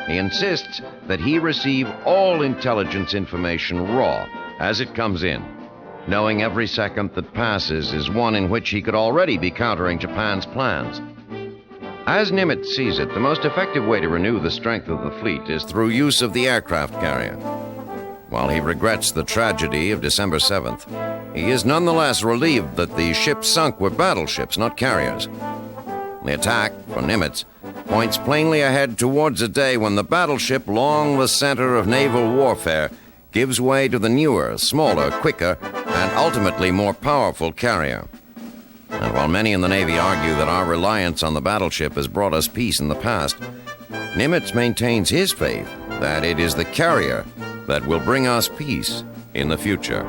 he insists that he receive all intelligence information raw as it comes in, knowing every second that passes is one in which he could already be countering Japan's plans. As Nimitz sees it, the most effective way to renew the strength of the fleet is through use of the aircraft carrier. While he regrets the tragedy of December 7th, he is nonetheless relieved that the ships sunk were battleships, not carriers. The attack, for Nimitz, points plainly ahead towards a day when the battleship, long the center of naval warfare, gives way to the newer, smaller, quicker, and ultimately more powerful carrier. And while many in the Navy argue that our reliance on the battleship has brought us peace in the past, Nimitz maintains his faith that it is the carrier that will bring us peace in the future.